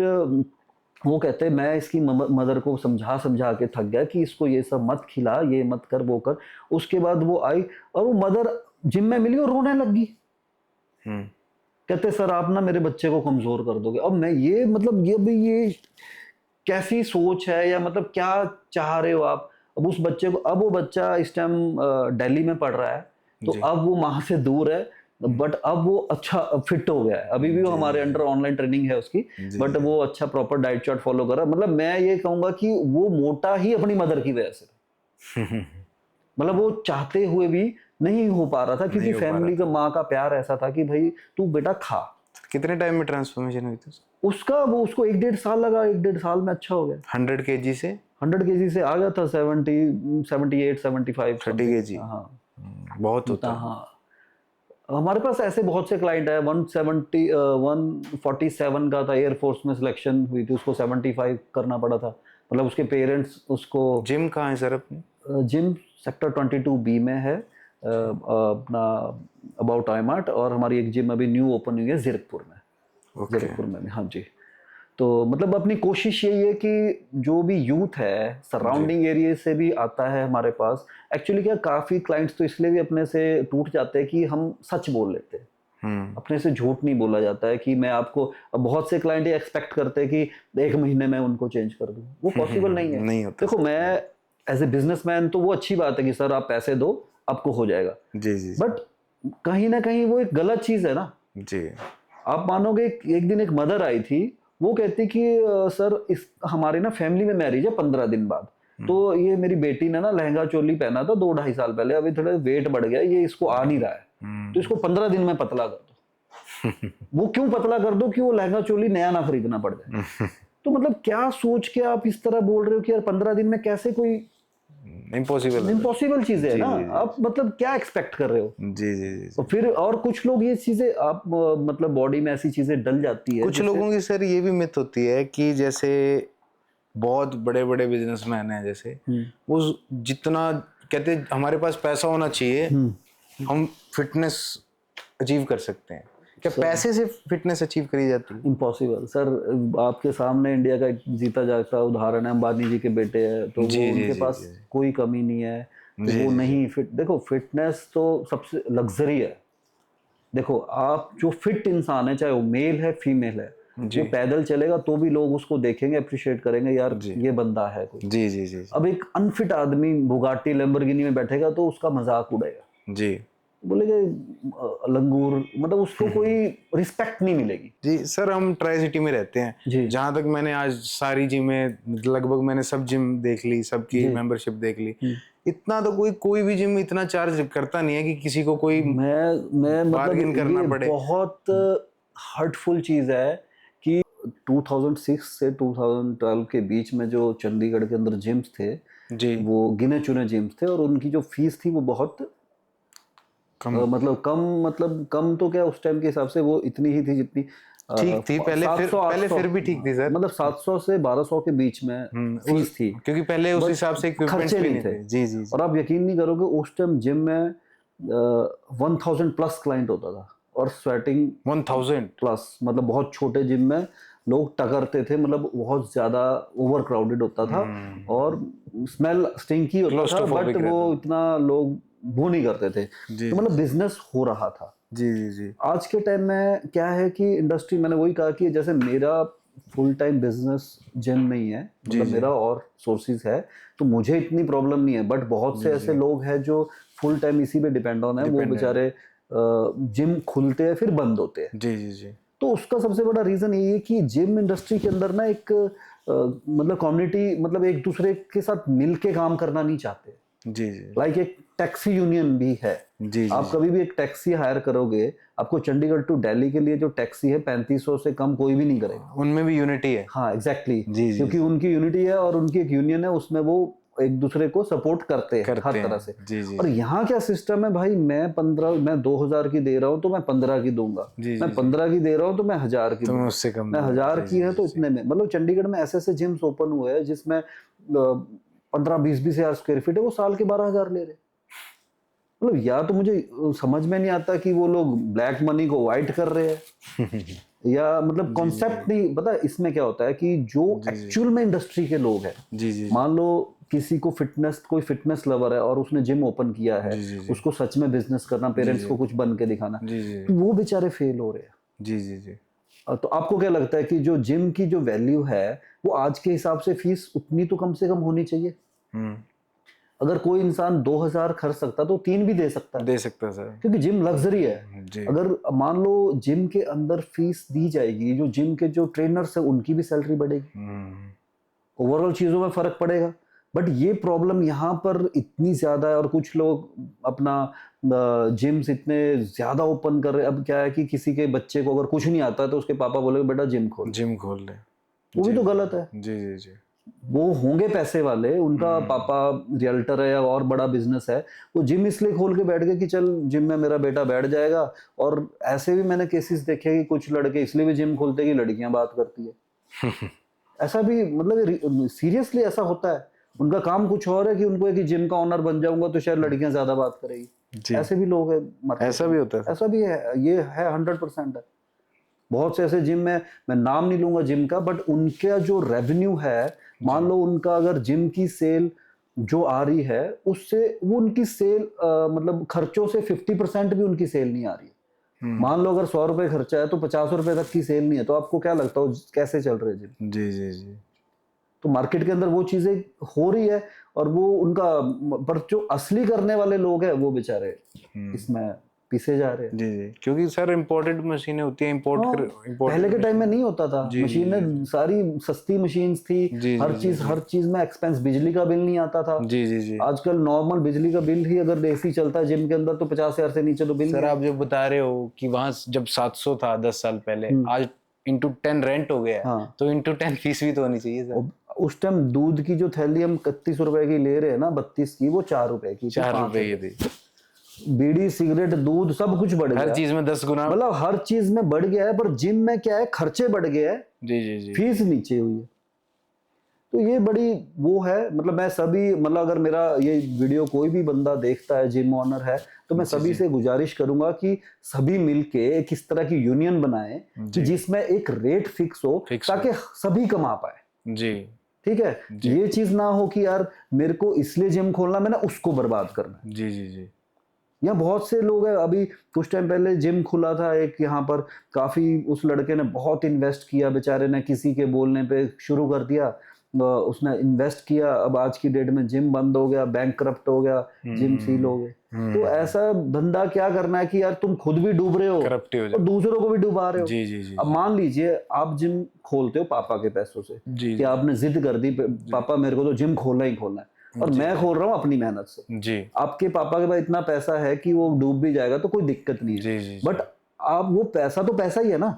वो कहते हैं मैं इसकी मदर को समझा समझा के थक गया कि इसको ये सब मत खिला, ये मत कर, वो कर। उसके बाद वो आई और वो मदर जिम में मिली और रोने लग गई। कहते सर आप ना मेरे बच्चे को कमजोर कर दोगे। अब मैं ये मतलब ये भी ये कैसी सोच है, या मतलब क्या चाह रहे हो आप? अब उस बच्चे को, अब वो बच्चा इस टाइम दिल्ली में पढ़ रहा है, तो अब वो वहां से दूर है, बट अब वो अच्छा फिट हो गया है। अभी भी वो हमारे अंडर ऑनलाइन ट्रेनिंग है उसकी, बट वो अच्छा प्रॉपर डाइट चार्ट फॉलो कर रहा है। मतलब मैं ये कहूंगा कि वो मोटा ही अपनी मदर की वजह से मतलब वो चाहते हुए भी नहीं हो पा रहा था, क्योंकि फैमिली का, माँ का प्यार ऐसा था कि भाई तू बेटा खा। कितने टाइम में ट्रांसफॉर्मेशन हुई थी उसका? वो उसको 1.5 साल लगा, 1.5 साल में अच्छा हो गया। 100 kg से 100 kg से आ गया था 70, 78, 75, 30 kg। हाँ बहुत होता है। हाँ, हमारे पास ऐसे बहुत से क्लाइंट है। 147 का था, एयरफोर्स में सिलेक्शन हुई थी, उसको 75 करना पड़ा था। मतलब उसके पेरेंट्स उसको। जिम कहाँ है सर अपने? जिम सेक्टर 22B में है, अपना अबाउट टाइमार्ट। और हमारी एक जिम अभी न्यू ओपन हुई है जीरकपुर में। जीरकपुर में, हाँ जी। तो मतलब अपनी कोशिश यही है कि जो भी यूथ है सराउंडिंग एरिया से भी आता है हमारे पास। एक्चुअली क्या, काफी क्लाइंट्स तो इसलिए भी अपने से टूट जाते हैं कि हम सच बोल लेते हैं, अपने से झूठ नहीं बोला जाता है। कि मैं आपको, बहुत से क्लाइंट ये एक्सपेक्ट करते हैं कि 1 महीने में उनको चेंज कर दूं, वो पॉसिबल नहीं है। नहीं होता। देखो मैं एज ए बिजनेसमैन तो वो अच्छी बात है कि सर आप पैसे दो आपको हो जाएगा, जी जी, बट कहीं ना कहीं वो एक गलत चीज है ना जी। आप मानोगे, एक दिन एक मदर आई थी, वो कहती कि सर इस हमारे ना फैमिली में मैरिज है 15 दिन बाद, तो ये मेरी बेटी ने ना लहंगा चोली पहना था 2-2.5 साल पहले, अभी थोड़ा वेट बढ़ गया, ये इसको आ नहीं रहा है, तो इसको 15 दिन में पतला कर दो। वो क्यों पतला कर दो कि वो लहंगा चोली नया ना खरीदना पड़ जाए। तो मतलब क्या सोच के आप इस तरह बोल रहे हो कि यार 15 दिन में कैसे, कोई इम्पॉसिबल चीज है ना। आप मतलब क्या एक्सपेक्ट कर रहे हो? जी जी जी। तो फिर और कुछ लोग ये चीजें, आप मतलब बॉडी में ऐसी चीजें डल जाती है। कुछ लोगों की सर ये भी मिथ होती है कि जैसे बहुत बड़े बड़े बिजनेसमैन हैं, जैसे वो जितना कहते हैं हमारे पास पैसा होना चाहिए, हम फिटनेस अचीव कर सकते हैं। क्या पैसे से फिटनेस अचीव करी जाती है? Impossible sir. आपके सामने इंडिया का एक जीता जागता उदाहरण है, अंबानी जी के बेटे हैं, तो वो उनके पास कोई कमी नहीं है, तो वो नहीं फिट। देखो फिटनेस तो सबसे लग्जरी है। देखो आप जो फिट इंसान है, चाहे वो मेल है फीमेल है, वो पैदल चलेगा तो भी लोग उसको देखेंगे, अप्रिशिएट करेंगे, यार ये बंदा है कोई। जी जी जी। अब एक अनफिट आदमी बुगाटी लैम्बोर्गिनी में बैठेगा तो उसका मजाक उड़ेगा, जी, बोलेंगे लंगूर, मतलब उसको कोई रिस्पेक्ट नहीं मिलेगी। जी सर, हम ट्राई सिटी में रहते हैं, जहाँ तक मैंने आज सारी जिमें लगभग मैंने सब जिम देख ली, सबकी मेंबरशिप देख ली। इतना तो कोई भी जिम इतना चार्ज करता नहीं है कि किसी को कोई मैं बार्गेन मतलब करना ये पड़े। बहुत हर्टफुल चीज है कि 2006 से 2012 के बीच में जो चंडीगढ़ के अंदर जिम्स थे, जी, वो गिने चुने जिम्स थे, और उनकी जो फीस थी वो बहुत मतलब कम तो क्या, उस टाइम के हिसाब से वो इतनी ही थी जितनी ठीक थी पहले फिर भी ठीक थी सर। मतलब 700 से 1200 के बीच में फीस थी, क्योंकि पहले उस हिसाब से इक्विपमेंट्स भी नहीं थे। जी जी। और आप यकीन नहीं करोगे, उस टाइम जिम में 1000 प्लस क्लाइंट होता था, और स्वेटिंग 1000 प्लस, मतलब बहुत छोटे जिम में लोग टकरते थे, मतलब बहुत ज्यादा ओवर क्राउडेड होता था, और स्मेल स्टिंकी होता था, बट वो इतना लोग वो नहीं करते थे, तो मतलब बिजनेस हो रहा था। जी जी जी। आज के टाइम में क्या है कि इंडस्ट्री, मैंने वही कहा कि जैसे मेरा फुल टाइम बिजनेस जिम नहीं है, मतलब मेरा और सोर्सेज है, तो मुझे इतनी प्रॉब्लम नहीं है, बट बहुत से ऐसे लोग हैं जो फुल टाइम इसी पे डिपेंड ऑन है, वो बेचारे जिम खुलते हैं फिर बंद होते हैं। जी जी जी। तो उसका सबसे बड़ा रीजन ये है कि जिम इंडस्ट्री के अंदर ना एक मतलब कम्युनिटी, मतलब एक दूसरे के साथ मिल के काम करना नहीं चाहते। जी जी। लाइक एक टैक्सी यूनियन भी है। जी, आप कभी भी एक टैक्सी हायर करोगे, आपको चंडीगढ़ टू दिल्ली के लिए जो टैक्सी है 3500 से कम कोई भी नहीं करेगा। उनमें भी यूनिटी है। हाँ एग्जैक्टली, जी, क्योंकि उनकी यूनिटी है और उनकी एक यूनियन है, उसमें वो एक दूसरे को सपोर्ट करते हैं हर तरह से। जी, जी, और यहाँ क्या सिस्टम है भाई, मैं 2000 की दे रहा हूँ तो मैं 15 की दूंगा, मैं 15 की दे रहा हूँ तो मैं 1000 की दूंगा, उससे कम मैं 1000 की है तो इतने में। मतलब चंडीगढ़ में ऐसे ऐसे जिम्स ओपन हुए हैं जिसमें 15-20 हजार स्क्वायर फीट है, वो साल के 12,000 ले रहे। मतलब या तो मुझे समझ में नहीं आता कि वो लोग ब्लैक मनी को व्हाइट कर रहे हैं या मतलब कॉन्सेप्ट नहीं पता। इसमें क्या होता है कि जो एक्चुअल में इंडस्ट्री के लोग हैं, जी जी मान लो किसी को कोई फिटनेस लवर है और उसने जिम ओपन किया है, जी जी उसको सच में बिजनेस करना, पेरेंट्स को कुछ बन के दिखाना, जी जी तो वो बेचारे फेल हो रहे हैं। जी जी जी तो आपको क्या लगता है कि जो जिम की जो वैल्यू है वो आज के हिसाब से फीस उतनी तो कम से कम होनी चाहिए? अगर कोई इंसान 2000 खर्च सकता तो 3 भी दे सकता है, दे सकता है सर। क्योंकि जिम लग्जरी है। जी अगर मान लो जिम के अंदर फीस दी जाएगी, जो जिम के जो ट्रेनर्स है उनकी भी सैलरी बढ़ेगी, ओवरऑल चीजों में फर्क पड़ेगा। बट ये प्रॉब्लम यहाँ पर इतनी ज्यादा है, और कुछ लोग अपना जिम्स इतने ज्यादा ओपन कर रहे हैं। अब क्या है कि किसी के बच्चे को अगर कुछ नहीं आता तो उसके पापा बोले बेटा जिम खोल, जिम खोल ले। वो भी तो गलत है। जी जी जी वो होंगे पैसे वाले, उनका पापा रियल्टर है या और बड़ा बिजनेस है, वो जिम इसलिए खोल के बैठ गए कि चल जिम में मेरा बेटा बैठ जाएगा। और ऐसे भी मैंने केसेस देखे कि कुछ लड़के इसलिए भी जिम खोलते हैं कि लड़कियां बात करती है। ऐसा भी मतलब सीरियसली ऐसा होता है। उनका काम कुछ और है कि उनको है कि जिम का ऑनर बन जाऊंगा तो शायद लड़कियां ज्यादा बात करेगी। ऐसे भी लोग हैं, ऐसा भी होता है। ऐसा भी है, ये है 100% है। बहुत से ऐसे जिम में, मैं नाम नहीं लूंगा जिम का, बट उनका जो रेवेन्यू है, मान लो उनका अगर जिम की सेल जो आ रही है उससे वो उनकी सेल मतलब खर्चों से 50% भी उनकी सेल नहीं आ रही है। मान लो अगर 100 रुपए खर्चा है तो 50 रुपए तक की सेल नहीं है, तो आपको क्या लगता है कैसे चल रहे जिम? जी जी जी तो मार्केट के अंदर वो चीजें हो रही है, और वो उनका, पर जो असली करने वाले लोग हैं वो बेचारे इसमें पीछे जा रहे हैं। जी जी क्योंकि सर इम्पोर्टेड मशीनें होती हैं, पहले के टाइम में नहीं होता था। मशीनें सारी सस्ती मशीन्स थी, हर चीज में एक्सपेंस, बिजली का बिल नहीं आता था। जी जी जी आजकल नॉर्मल बिजली का बिल ही अगर एसी चलता है जिम के अंदर तो 50,000 से नीचे तो बिल। सर आप जो बता रहे हो कि वहां जब 700 था 10 साल पहले, आज इंटू 10 रेंट हो गया, तो इंटू 10 फीस भी तो होनी चाहिए सर। उस टाइम दूध की जो थैली हम 31 रुपए की ले रहे हैं ना, 32 की, वो 4 रुपए की, 4 रुपए की थी। बीड़ी सिगरेट दूध सब कुछ बढ़ गया, हर चीज में 10 गुना, मतलब हर चीज में बढ़ गया है। पर जिम में क्या है, खर्चे बढ़ गए हैं, जी जी जी फीस नीचे हुई है। तो ये बड़ी वो है। मतलब मैं सभी, मतलब अगर मेरा ये वीडियो कोई भी बंदा देखता है, जिम ओनर है, तो मैं सभी से गुजारिश करूंगा कि सभी मिलके एक इस तरह की यूनियन बनाएं कि जिसमें एक रेट फिक्स हो ताकि सभी कमा पाए। जी ठीक है, ये चीज ना हो कि यार मेरे को इसलिए जिम खोलना, मैंने उसको बर्बाद करना। जी जी जी यहाँ बहुत से लोग हैं। अभी कुछ टाइम पहले जिम खुला था एक यहाँ पर, काफी उस लड़के ने बहुत इन्वेस्ट किया, बेचारे ने किसी के बोलने पे शुरू कर दिया, उसने इन्वेस्ट किया। अब आज की डेट में जिम बंद हो गया, बैंकक्रप्ट हो गया, जिम सील हो गए। तो ऐसा धंधा क्या करना है कि यार तुम खुद भी डूब रहे हो और दूसरों को भी डुबा रहे हो। जी जी जी अब मान लीजिए आप जिम खोलते हो पापा के पैसों से, कि आपने जिद कर दी, पापा मेरे को तो जिम खोलना ही खोलना है, और मैं खोल रहा हूँ अपनी मेहनत से। जी आपके पापा के पास इतना पैसा है कि वो डूब भी जाएगा तो कोई दिक्कत नहीं है। बट आप, वो पैसा तो पैसा ही है ना,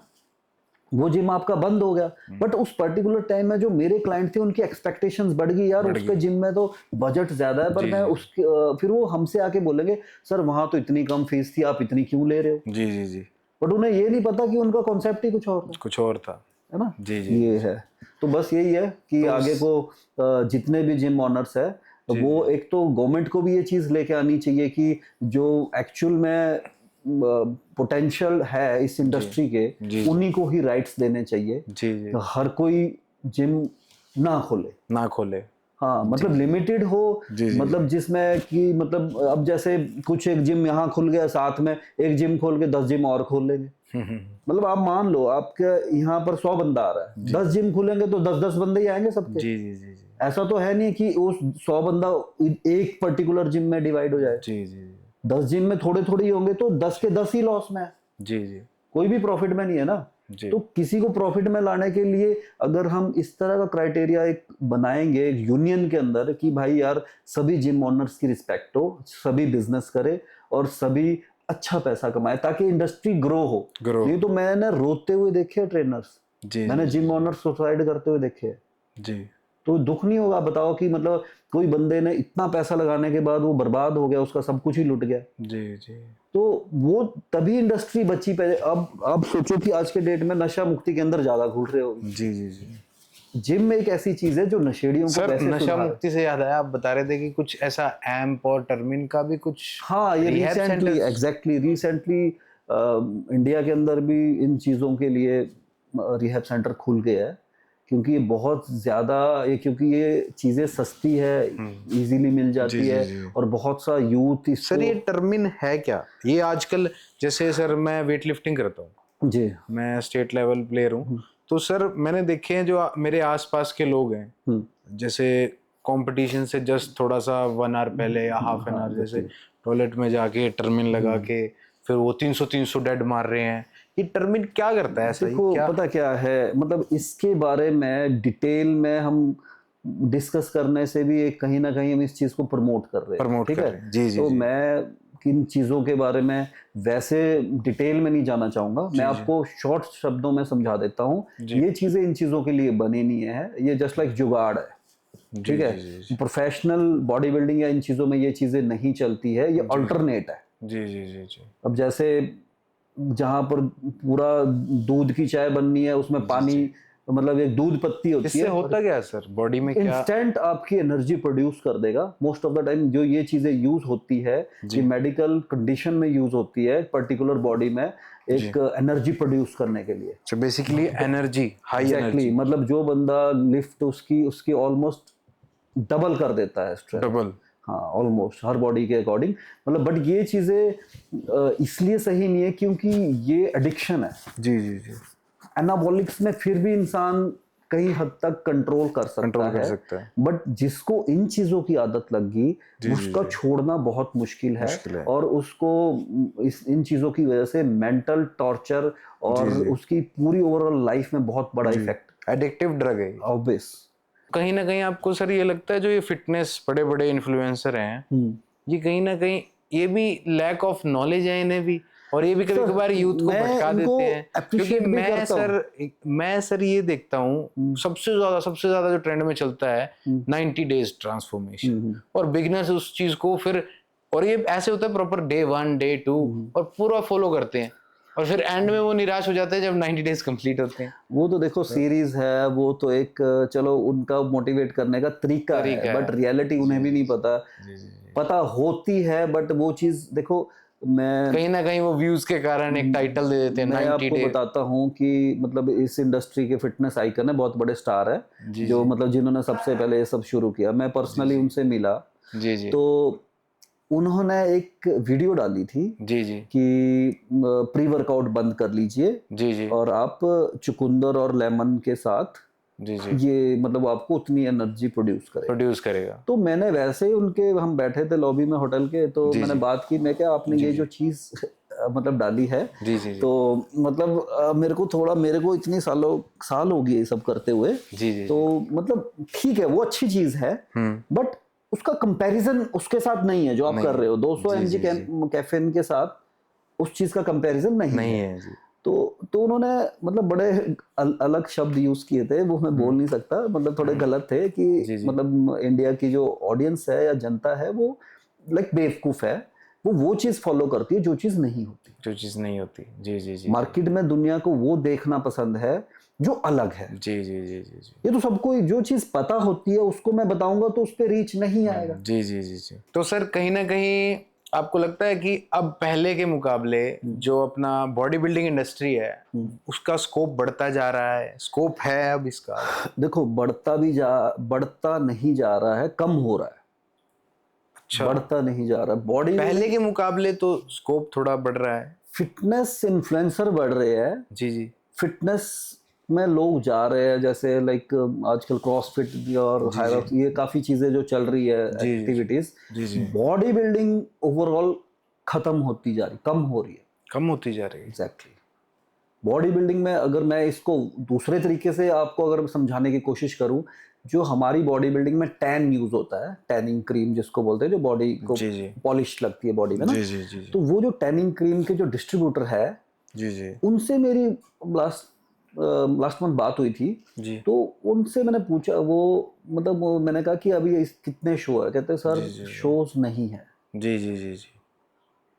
वो जिम आपका बंद हो गया, बट उस पर्टिकुलर टाइम में जो मेरे क्लाइंट थे उनकी एक्सपेक्टेशंस बढ़ गई, यार उसके जिम में तो बजट ज्यादा है, पर मैं उसके फिर वो हमसे आके बोलेंगे सर वहां तो इतनी कम फीस थी, आप इतनी क्यों ले रहे हो? जी जी जी बट उन्हें ये नहीं पता कि उनका कॉन्सेप्ट ही कुछ और था, है ना। जी जी ये है। तो बस यही है कि आगे को जितने भी जिम ओनर्स है, वो एक तो गवर्नमेंट को भी ये चीज लेके आनी चाहिए कि जो एक्चुअल में पोटेंशियल है इस इंडस्ट्री के, उन्हीं को ही राइट्स देने चाहिए। जी हर कोई जिम ना खोले, हाँ, मतलब लिमिटेड हो। मतलब जिसमें कि मतलब अब जैसे कुछ एक जिम यहाँ खुल गया, साथ में एक जिम खोल के 10 जिम और खोल लेंगे। मतलब आप मान लो आपके यहाँ पर 100 बंदा आ रहा है, 10 जिम खुलेंगे तो 10-10 बंदे ही आएंगे सबके। जी जी जी जी ऐसा तो है नहीं कि वो 100 बंदा एक पर्टिकुलर जिम में डिवाइड हो जाए। जी जी 10 जिम में थोड़े थोड़े ही होंगे तो 10 के 10 ही लॉस में है। जी जी कोई भी प्रॉफिट में नहीं है ना। तो किसी को प्रॉफिट में लाने के लिए अगर हम इस तरह का क्राइटेरिया एक बनाएंगे एक यूनियन के अंदर कि भाई यार सभी जिम ओनर्स की रिस्पेक्ट हो, सभी बिजनेस करे और सभी अच्छा पैसा कमाए ताकि इंडस्ट्री ग्रो हो। नहीं तो मैंने रोते हुए देखे ट्रेनर्स, मैंने जिम ओनर्स सुसाइड करते हुए देखे जी। तो दुख नहीं होगा? बताओ कि मतलब कोई बंदे ने इतना पैसा लगाने के बाद वो बर्बाद हो गया, उसका सब कुछ ही लुट गया। जी जी। तो वो तभी इंडस्ट्री बची पहले। अब सोचो कि आज के डेट में नशा मुक्ति के अंदर ज्यादा घुल रहे हो। जी जी जी। जिम में एक ऐसी चीज है जो नशेड़ियों को पैसे नशा मुक्ति से याद आया, आप बता रहे थे कि कुछ ऐसा एम्प और टर्मिन का भी कुछ, हाँ, ये रिसेंटली इंडिया के अंदर भी इन चीज़ों के लिए रिहैब सेंटर खुल गया है, क्योंकि ये बहुत ज़्यादा क्योंकि ये चीज़ें सस्ती है, इजीली मिल जाती है, और बहुत सा यूथ इसको। सर ये टर्मिन है क्या ये आजकल? जैसे सर मैं वेट लिफ्टिंग करता हूँ, जी। मैं स्टेट लेवल प्लेयर हूँ, तो सर मैंने देखे हैं जो मेरे आसपास के लोग हैं, जैसे कंपटीशन से जस्ट थोड़ा सा 1 आवर पहले या हाफ एन आवर जैसे टॉयलेट में जाके टर्मिन लगा के फिर वो 300 डेड मार रहे हैं। ये टर्मिन क्या करता है ऐसा ही देखो क्या? पता क्या है, मतलब इसके बारे में डिटेल में हम डिस्कस करने से भी एक कहीं ना कहीं हम इस चीज़ को प्रमोट कर रहे हैं, ठीक है। जी जी तो जी मैं किन चीज़ों के बारे में वैसे डिटेल में नहीं जाना चाहूँगा, मैं आपको शॉर्ट शब्दों में समझा देता हूँ। ये चीज़ें इन चीज़ों के लिए बनी नहीं है, ये जस्ट लाइक जुगाड़ है, ठीक है। प्रोफेशनल बॉडी बिल्डिंग या इन चीज़ों में ये चीज़ें नहीं चलती है, ये अल्टरनेट है। जी जी जी जी अब जैसे जहाँ पर पूरा दूध की चाय बननी है, उसमें पानी, मतलब एक दूध पत्ती होती इससे है, होता क्या है सर बॉडी में क्या? इंस्टेंट आपकी एनर्जी प्रोड्यूस कर देगा। मोस्ट ऑफ द टाइम जो ये चीजें यूज होती है, ये मेडिकल कंडीशन में यूज होती है, पर्टिकुलर बॉडी में एक एनर्जी प्रोड्यूस करने के लिए। तो बेसिकली एनर्जी, हाई एनर्जी, मतलब जो बंदा लिफ्ट उसकी ऑलमोस्ट डबल कर देता है स्ट्रेंथ। डबल। हाँ, ऑलमोस्ट हर बॉडी के अकॉर्डिंग, मतलब बट ये चीजें इसलिए सही नहीं है क्योंकि ये एडिक्शन है। जी जी जी एनाबॉलिक्स में फिर भी इंसान कई हद तक कंट्रोल कर सकता है, बट जिसको इन चीजों की आदत लग गई उसका छोड़ना बहुत मुश्किल है। और उसको इन चीजों की वजह से मेंटल टॉर्चर और उसकी पूरी ओवरऑल लाइफ में बहुत बड़ा इफेक्ट। एडिक्टिव ड्रग है ऑब्वियस। कहीं ना कहीं आपको सर ये लगता है जो ये फिटनेस बड़े बड़े इन्फ्लुएंसर हैं, ये कहीं ना कहीं ये भी लैक ऑफ नॉलेज है इन्हें भी, और ये भी कभी कभार यूथ को भटका देते हैं? क्योंकि मैं सर ये देखता हूँ सबसे ज्यादा जो ट्रेंड में चलता है 90 डेज ट्रांसफॉर्मेशन, और बिगिनर्स उस चीज को फिर, और ये ऐसे होता है प्रॉपर डे 1 डे 2 और पूरा फॉलो करते हैं, और फिर एंड में वो निराश हो जाते हैं जब 90 डेज कंप्लीट होते हैं। वो तो देखो सीरीज है, वो तो एक चलो उनका मोटिवेट करने का तरीका है, बट रियलिटी उन्हें भी नहीं पता। पता होती है बट वो चीज देखो, मैं कहीं ना कहीं वो व्यूज के कारण एक टाइटल दे देते हैं। मैं आपको बताता हूँ कि मतलब इस इंडस्ट्री के फिटनेस आइकन है, बहुत बड़े स्टार है जो मतलब जिन्होंने सबसे पहले ये सब शुरू किया। मैं पर्सनली उनसे मिला, तो उन्होंने एक वीडियो डाली थी कि प्री वर्कआउट बंद कर लीजिए और आप चुकंदर और लेमन के साथ ये मतलब आपको उतनी एनर्जी प्रोड्यूस करेगा। तो मैंने वैसे ही उनके, हम बैठे थे लॉबी में होटल के, तो मैंने बात की, मैं क्या आपने ये जो चीज मतलब डाली है, तो मतलब मेरे को इतनी साल हो गई ये सब करते हुए, तो मतलब ठीक है वो अच्छी चीज है, बट उसका कंपैरिजन उसके साथ नहीं है जो आप कर रहे हो। 200 mg कैफीन के साथ उस चीज का कंपैरिजन नहीं है। तो उन्होंने मतलब बड़े अलग शब्द यूज किए थे, वो मैं बोल नहीं सकता, मतलब थोड़े गलत थे कि मतलब इंडिया की जो ऑडियंस है या जनता है वो लाइक बेवकूफ है, वो चीज फॉलो करती है जो चीज नहीं होती। जी। मार्केट में दुनिया को वो देखना पसंद है जो अलग है। जी। ये तो सबको जो चीज पता होती है उसको मैं बताऊंगा तो उस पर रीच नहीं आएगा। जी। तो सर कहीं ना कहीं आपको लगता है कि अब पहले के मुकाबले जो अपना बॉडी बिल्डिंग इंडस्ट्री है उसका स्कोप बढ़ता जा रहा है? स्कोप है अब इसका? देखो बढ़ता नहीं जा रहा है, कम हो रहा है। अच्छा, बढ़ता नहीं जा रहा है। बॉडी पहले के मुकाबले तो स्कोप थोड़ा बढ़ रहा है। फिटनेस इन्फ्लुएंसर बढ़ रहे हैं। जी। फिटनेस में लोग जा रहे हैं, जैसे लाइक आजकल क्रॉसफिट और ये काफी चीजें जो चल रही है एक्टिविटीज। बॉडी बिल्डिंग ओवरऑल खत्म होती जा रही, कम होती जा रही है। एग्जैक्टली। बॉडी बिल्डिंग में अगर मैं इसको दूसरे तरीके से आपको अगर समझाने की कोशिश करूं, जो हमारी बॉडी बिल्डिंग में टैन यूज होता है, टैनिंग क्रीम जिसको बोलते हैं, जो बॉडी को पॉलिश लगती है बॉडी में ना, तो वो जो टैनिंग क्रीम के जो डिस्ट्रीब्यूटर है, उनसे मेरी लास्ट मंथ बात हुई थी। तो उनसे मैंने पूछा, वो मतलब मैंने कहा कि अभी कितने शो है? कहते सर शोज नहीं है। जी।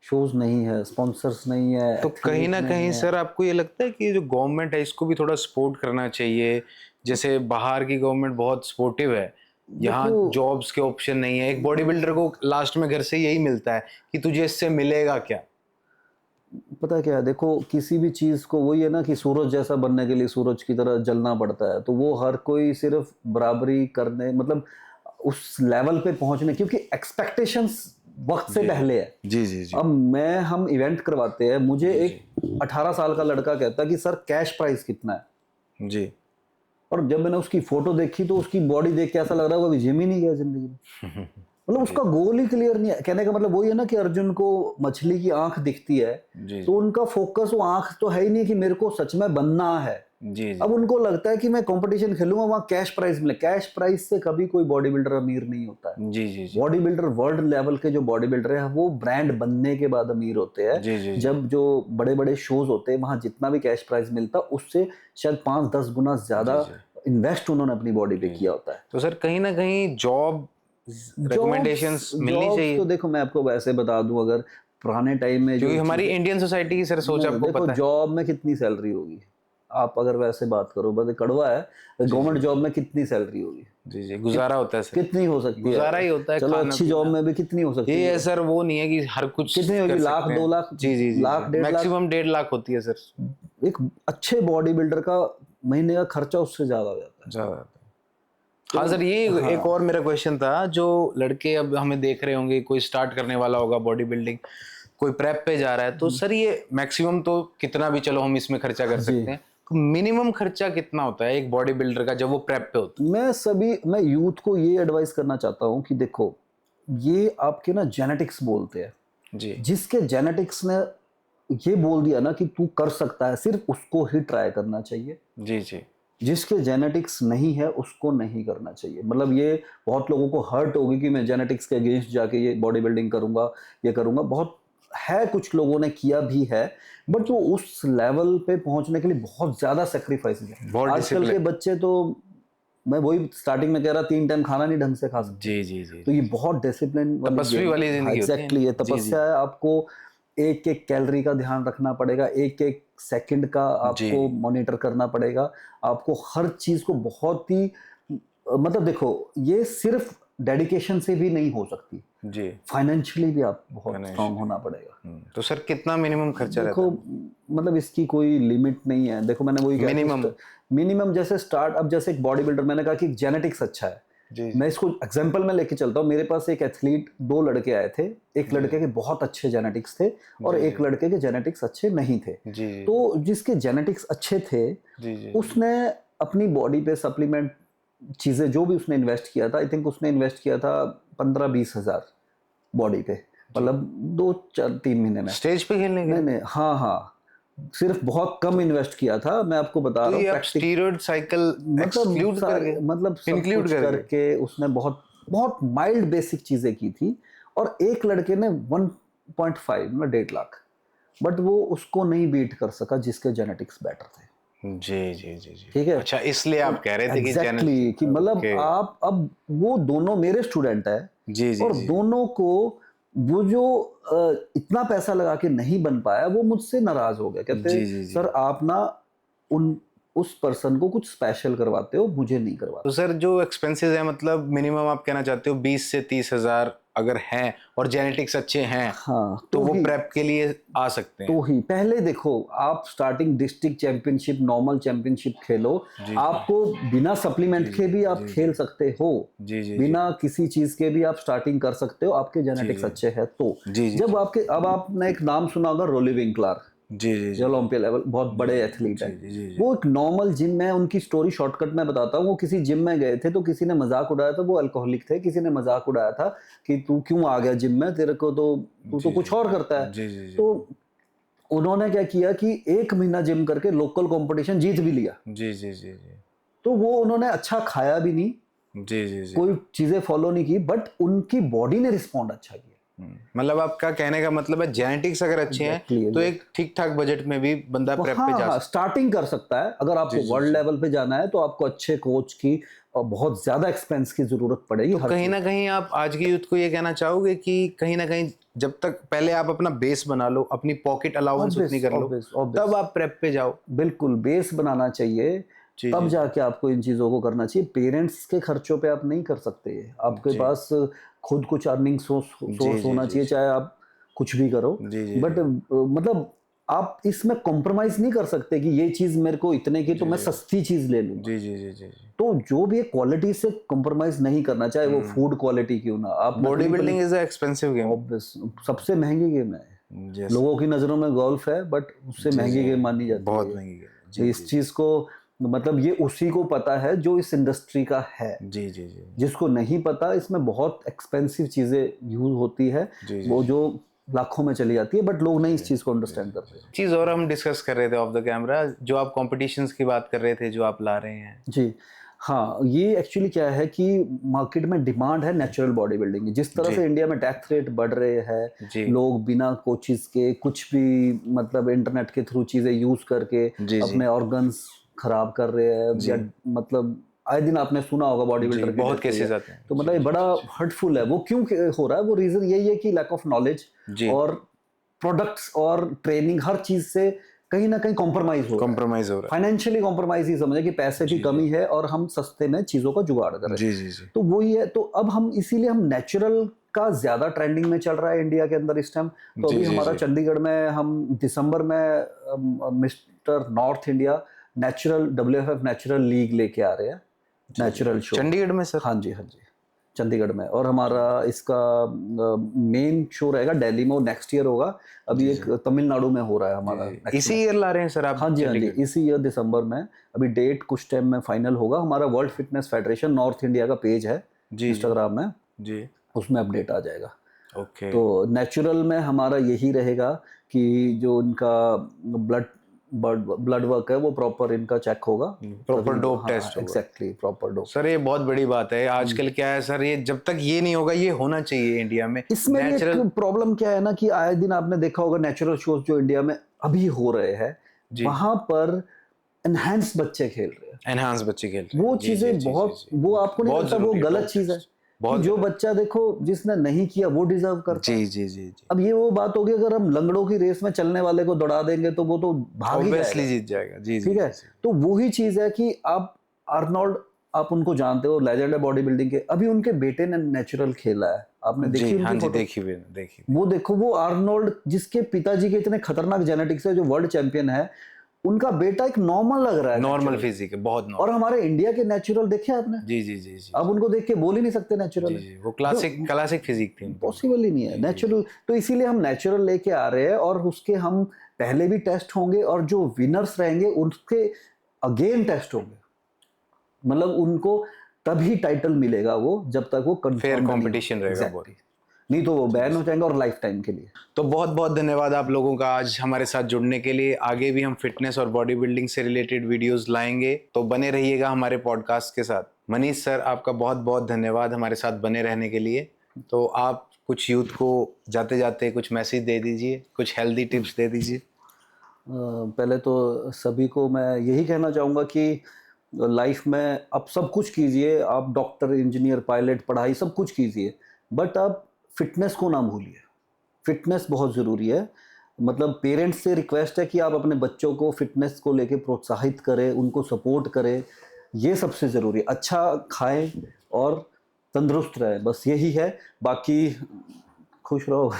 शोज नहीं है, स्पॉन्सर्स नहीं है। तो कहीं ना कहीं सर आपको ये लगता है कि जो गवर्नमेंट है इसको भी थोड़ा सपोर्ट करना चाहिए? जैसे बाहर की गवर्नमेंट बहुत सपोर्टिव है, यहाँ जॉब्स के ऑप्शन नहीं है, एक बॉडी बिल्डर को लास्ट में घर से यही मिलता है कि तुझे इससे मिलेगा क्या? पता क्या है, देखो किसी भी चीज़ को वही है ना कि सूरज जैसा बनने के लिए सूरज की तरह जलना पड़ता है, तो वो हर कोई सिर्फ बराबरी करने मतलब उस लेवल पे पहुंचने, क्योंकि एक्सपेक्टेशंस वक्त से जी पहले है। जी जी जी अब हम इवेंट करवाते हैं, मुझे एक 18 साल का लड़का कहता है कि सर कैश प्राइस कितना है, जी और जब मैंने उसकी फोटो देखी तो उसकी बॉडी देख के ऐसा लग रहा है वो अभी जिम ही नहीं गया जिंदगी में। मतलब उसका गोल ही क्लियर नहीं है। कहने का मतलब वही है ना कि अर्जुन को मछली की आंख दिखती है, जी तो उनका फोकस वो आंख तो है ही नहीं कि मेरे को सच में बनना है। जी अब उनको लगता है कि मैं कंपटीशन खेलूंगा वहां कैश प्राइस मिले। कैश प्राइस से कभी कोई बॉडी बिल्डर अमीर नहीं होता है। जी जी जी बॉडी बिल्डर वर्ल्ड लेवल के जो बॉडी बिल्डर है वो ब्रांड बनने के बाद अमीर होते हैं। जी जी जब जो बड़े बड़े शोज होते हैं वहां जितना भी कैश प्राइस मिलता उससे शायद 5-10 गुना ज्यादा इन्वेस्ट उन्होंने अपनी बॉडी पे किया होता है। तो सर कहीं ना कहीं जॉब रिकमेंडेशंस मिलनी जॉब्स चाहिए, तो देखो मैं आपको वैसे बता दूं, अगर पुराने टाइम में जो क्योंकि हमारी इंडियन सोसाइटी की सर सोच आपको देखो पता है। जॉब में कितनी सैलरी होगी, आप अगर वैसे बात करो, बस कड़वा है, गवर्नमेंट जॉब में कितनी सैलरी होगी, जी जी गुजारा होता है सर, कितनी हो सकती है, गुजारा ही होता है, चलो खाना अच्छी जॉब पीना। में भी कितनी हो सकती ये है, है सर, वो नहीं है कि हर कुछ कितनी होगी, कर लाख सकते 2 हैं। लाख, जी जी जी लाख 1.5 लाख। मैक्सिमम 1.5 लाख होती है सर, एक अच्छे बॉडी बिल्डर का महीने का खर्चा उससे ज्यादा हो जाता है। ज्यादा। हाँ सर, ये एक और मेरा क्वेश्चन था, जो लड़के अब हमें देख रहे होंगे, कोई स्टार्ट करने वाला होगा बॉडी बिल्डिंग, कोई प्रेप पे जा रहा है, तो सर ये मैक्सिमम तो कितना भी चलो हम इसमें खर्चा कर सकते हैं, तो मिनिमम खर्चा कितना होता है एक बॉडी बिल्डर का जब वो प्रेप पे होता मैं यूथ को ये एडवाइस करना चाहता हूँ कि देखो ये आपके ना जेनेटिक्स बोलते हैं। है? जी जिसके जेनेटिक्स ने ये बोल दिया ना कि तू कर सकता है, सिर्फ उसको ही ट्राई करना चाहिए। जी जी जिसके जेनेटिक्स नहीं है उसको नहीं करना चाहिए। मतलब ये बहुत लोगों को हर्ट होगी कि मैं जेनेटिक्स के अगेंस्ट जाके ये बॉडी बिल्डिंग करूंगा, ये करूंगा, बहुत है, कुछ लोगों ने किया भी है, बट वो उस लेवल पे पहुंचने के लिए बहुत ज्यादा सेक्रीफाइस है। बहुत आजकल के डिसिप्लिन। बच्चे तो, मैं वही स्टार्टिंग में कह रहा, 3 टाइम खाना नहीं ढंग से खा सकते। जी जी जी तो ये बहुत डिसिप्लिन वाली तपस्वी वाली जिंदगी होती है। एग्जैक्टली, ये जी जी तपस्या है। आपको एक एक कैलोरी का ध्यान रखना पड़ेगा, एक एक सेकंड का जी आपको मॉनिटर करना पड़ेगा। आपको हर चीज को बहुत ही मतलब देखो ये सिर्फ डेडिकेशन से भी नहीं हो सकती, जी फाइनेंशियली भी आप बहुत स्ट्रांग Financially। होना पड़ेगा। तो सर कितना मिनिमम खर्चा रहता देखो है? मतलब इसकी कोई लिमिट नहीं है। देखो मैंने वही मिनिमम मिनिमम जैसे स्टार्ट, अब जैसे एक बॉडी बिल्डर, मैंने कहा कि जेनेटिक्स अच्छा है, जी मैं इसको एग्जांपल में लेके चलता हूँ। मेरे पास एक एथलीट, 2 लड़के आए थे, एक लड़के के बहुत अच्छे जेनेटिक्स थे और एक लड़के के जेनेटिक्स अच्छे नहीं थे। जी तो जिसके जेनेटिक्स अच्छे थे जी जी उसने अपनी बॉडी पे सप्लीमेंट चीजें जो भी उसने इन्वेस्ट किया था, आई थिंक उसने इन्वेस्ट किया था 15-20 हजार बॉडी पे, मतलब 2-4-3 महीने में। स्टेज पे खेलने के नहीं लिए? नहीं, हाँ हाँ, सिर्फ बहुत कम इन्वेस्ट किया था, मैं आपको बता तो रहा हूँ। ये आप स्टीरॉयड साइकिल एक्सक्लूड करके, मतलब सब इंक्लूड कुछ करके? करके उसने बहुत बहुत माइल्ड बेसिक चीजें की थी। और एक लड़के ने 1.5 मतलब 1.5 लाख, बट वो उसको नहीं बीट कर सका जिसके जेनेटिक्स बेटर थे। जी जी जी जी ठीक है, अच्छा, इसलिए आप कह रहे थे कि एग्जैक्टली कि मतलब ओके। आप, अब वो दोनों मेरे स्टूडेंट है जी जी और जी दोनों को वो जो इतना पैसा लगा के नहीं बन पाया वो मुझसे नाराज हो गया। कहते जी जी जी सर आप ना उन उस पर्सन को कुछ स्पेशल करवाते हो, मुझे नहीं तो करवाते। सर जो एक्सपेंसेस है, मतलब मिनिमम आप कहना चाहते हो 20 से 30 हजार अगर हैं और जेनेटिक्स अच्छे हैं, हाँ तो वो प्रेप के लिए आ सकते हैं? तो ही पहले देखो, आप starting district championship, normal championship खेलो, जी आपको बिना सप्लीमेंट के भी आप खेल सकते हो, जी जी बिना किसी चीज के भी आप स्टार्टिंग कर सकते हो, आपके जेनेटिक्स अच्छे हैं तो। जी जी जब आपके, अब आपने एक नाम सुना होगा रोली विंकलर, जी जी जो ओलंपिया लेवल बहुत बड़े एथलीट जी है। जी जी वो एक नॉर्मल जिम में, उनकी स्टोरी शॉर्टकट में बताता हूँ, वो किसी जिम में गए थे तो किसी ने मजाक उड़ाया था, वो अल्कोहलिक थे, किसी ने मजाक उड़ाया था कि तू क्यों आ गया जिम में, तेरे को तो, तू तो कुछ और करता है। जी जी जी तो उन्होंने क्या किया कि 1 महीना जिम करके लोकल कंपटीशन जीत भी लिया। जी जी जी जी तो वो उन्होंने अच्छा खाया भी नहीं, जी जी जी कोई चीजें फॉलो नहीं की, बट उनकी बॉडी ने रिस्पॉन्ड अच्छा किया। मतलब आपका कहने का मतलब है जेनेटिक्स अगर अच्छे हैं तो एक ठीक ठाक बजट में भी बंदा प्रेप पे हाँ जा हाँ, सकता स्टार्टिंग कर सकता है। अगर आपको वर्ल्ड लेवल पे जाना है तो आपको अच्छे कोच की और बहुत ज्यादा एक्सपेंस की जरूरत पड़ेगी। है। तो कहीं ना कहीं आप आज की यूथ को ये कहना चाहोगे कि कहीं ना कहीं जब तक पहले आप अपना बेस बना लो, अपनी पॉकेट अलाउंस उतनी कर लो, तब आप प्रेप पे जाओ? बिल्कुल बेस बनाना चाहिए, जी तब जी जाके आपको इन चीजों को करना चाहिए। पेरेंट्स के खर्चों पे आप नहीं कर सकते, आपके जी पास खुद कुछ अर्निंग जी सोर्स जी होना जी चाहिए, चाहे आप कुछ भी करो। जी जी बट मतलब आप इसमें कॉम्प्रोमाइज नहीं कर सकते कि ये चीज मेरे को इतने की तो मैं सस्ती चीज ले लूंगा। जी जी जी जी जी। तो जो भी है क्वालिटी से कॉम्प्रोमाइज नहीं करना, चाहे वो फूड क्वालिटी क्यों ना। आप body building is a expensive game. Obvious सबसे महंगी गेम है। Yes. लोगों की नजरों में गोल्फ है, बट उससे जी, महंगी जी, गेम मानी जाती बहुत है। महंगी गेम है। तो जी इस चीज को मतलब ये उसी को पता है जो इस इंडस्ट्री का है। जी जी जी जिसको नहीं पता, इसमें बहुत एक्सपेंसिव चीजें यूज होती है, जी जी वो जो लाखों में चली जाती है, बट लोग नहीं इस चीज को अंडरस्टैंड करते। चीज और हम डिस्कस कर रहे थे ऑफ द कैमरा, जो आप कॉम्पिटिशन्स की बात कर रहे थे जो आप ला रहे हैं। जी हाँ, ये एक्चुअली क्या है कि मार्केट में डिमांड है नेचुरल बॉडी बिल्डिंग की। जिस तरह जी। से इंडिया में डेथ रेट बढ़ रहे हैं, जी लोग बिना कोचिज के कुछ भी मतलब इंटरनेट के थ्रू चीजें यूज करके जी जी अपने ऑर्गन्स खराब कर रहे हैं, या मतलब आए दिन आपने सुना होगा बॉडी जी, बिल्डर की बहुत death हुई है। केसेस आते हैं। तो मतलब ये बड़ा हर्टफुल है। वो क्यों हो रहा है? वो रीजन यही है कि लैक ऑफ नॉलेज जी और प्रोडक्ट्स और ट्रेनिंग, हर चीज से कहीं ना कहीं कॉम्प्रोमाइज हो रहा है। कॉम्प्रोमाइज हो रहा फाइनेंशियली कॉम्प्रोमाइज ही समझे कि पैसे की कमी है और हम सस्ते में चीजों का जुगाड़ कर है। रहे हैं। जी जी जी तो वही है। तो अब हम इसीलिए हम नेचुरल का ज्यादा ट्रेंडिंग में चल रहा है इंडिया के अंदर इस टाइम। तो जी अभी जी हमारा जी चंडीगढ़ में हम दिसंबर में mister north India natural WFF natural league लेके आ रहे हैं, नेचुरल शो। चंडीगढ़ में सर। हाँ जी, हाँ जी, चंडीगढ़ में। और हमारा इसका मेन शो रहेगा दिल्ली में, नेक्स्ट ईयर होगा। अभी एक तमिलनाडु में हो रहा है हमारा next इसी में। ईयर ला रहे हैं सर आप? हाँ जी, हाँ जी, इसी ईयर दिसंबर में। अभी डेट कुछ टाइम में फाइनल होगा। हमारा world fitness federation north India का पेज है जी इंस्टाग्राम में, जी उसमें अपडेट आ जाएगा। ओके। तो नेचुरल में हमारा यही रहेगा कि जो इनका ब्लड वर्क है वो प्रॉपर इनका चेक होगा। प्रॉपर डोप टेस्ट होगा। Exactly, proper dope. सर ये बहुत बड़ी बात है। आजकल क्या है सर, ये जब तक ये नहीं होगा, ये होना चाहिए इंडिया में। इसमें भी नेचुरल एक प्रॉब्लम क्या है ना कि आए दिन आपने देखा होगा नेचुरल शोज जो इंडिया में अभी हो रहे हैं, वहां पर एनहांस बच्चे खेल रहे हैं। एनहांस बच्चे खेल रहे हैं। वो जी, चीजें जी, जी, बहुत, जी, जी। वो आपको नहीं बहुत लगता वो जरूरी है, गलत डोप चीज है? टेस्ट। बहुत जो गलत। बच्चा देखो जिसने नहीं किया वो डिजर्व करता है। जी जी जी जी अब ये वो बात होगी, अगर हम लंगड़ों की रेस में चलने वाले को दौड़ा देंगे तो वो तो भाग ही ऑब्वियसली जाएगा। जीत जाएगा। जी जी ठीक है। जी, जी। तो वही चीज है कि आप आर्नोल्ड, आप उनको जानते हो, लेजेंड है बॉडी बिल्डिंग के। अभी उनके बेटे ने नेचुरल खेला है, आपने देखी जी उनकी हाँ जी, फोटो? देखी हुई देखी। वो देखो, वो आर्नोल्ड जिसके पिताजी के इतने खतरनाक जेनेटिक्स है, जो वर्ल्ड चैंपियन है, उनका बेटा एक नॉर्मल लग रहा है। Normal natural। फिजिक है, बहुत और नॉर्मल। हमारे इंडिया के नेचुरल देखे आपने? जी जी जी जी आप उनको देख के बोल ही नहीं सकते नेचुरल जी है। जी, वो क्लासिक फिजिक थी उनकी। पॉसिबल ही नहीं है नेचुरल। तो इसीलिए हम नेचुरल लेके आ रहे हैं, और उसके हम पहले भी टेस्ट होंगे, और जो विनर्स रहेंगे उनके अगेन टेस्ट होंगे। मतलब उनको तभी टाइटल मिलेगा वो, जब तक वो फेयर कंफर्म कंपटीशन रहेगा बहुत। नहीं तो वो बैन हो जाएंगे और लाइफ टाइम के लिए। तो बहुत बहुत धन्यवाद आप लोगों का आज हमारे साथ जुड़ने के लिए। आगे भी हम फिटनेस और बॉडी बिल्डिंग से रिलेटेड वीडियोस लाएंगे, तो बने रहिएगा हमारे पॉडकास्ट के साथ। मनीष सर, आपका बहुत बहुत धन्यवाद हमारे साथ बने रहने के लिए। तो आप कुछ यूथ को जाते जाते कुछ मैसेज दे दीजिए, कुछ हेल्दी टिप्स दे दीजिए। पहले तो सभी को मैं यही कहना चाहूँगा कि लाइफ में आप सब कुछ कीजिए, आप डॉक्टर, इंजीनियर, पायलट, पढ़ाई सब कुछ कीजिए, बट आप फिटनेस को ना भूलिए। फिटनेस बहुत ज़रूरी है। मतलब पेरेंट्स से रिक्वेस्ट है कि आप अपने बच्चों को फिटनेस को लेके प्रोत्साहित करें, उनको सपोर्ट करें। ये सबसे ज़रूरी है। अच्छा खाएं और तंदुरुस्त रहें, बस यही है। बाकी खुश रहो।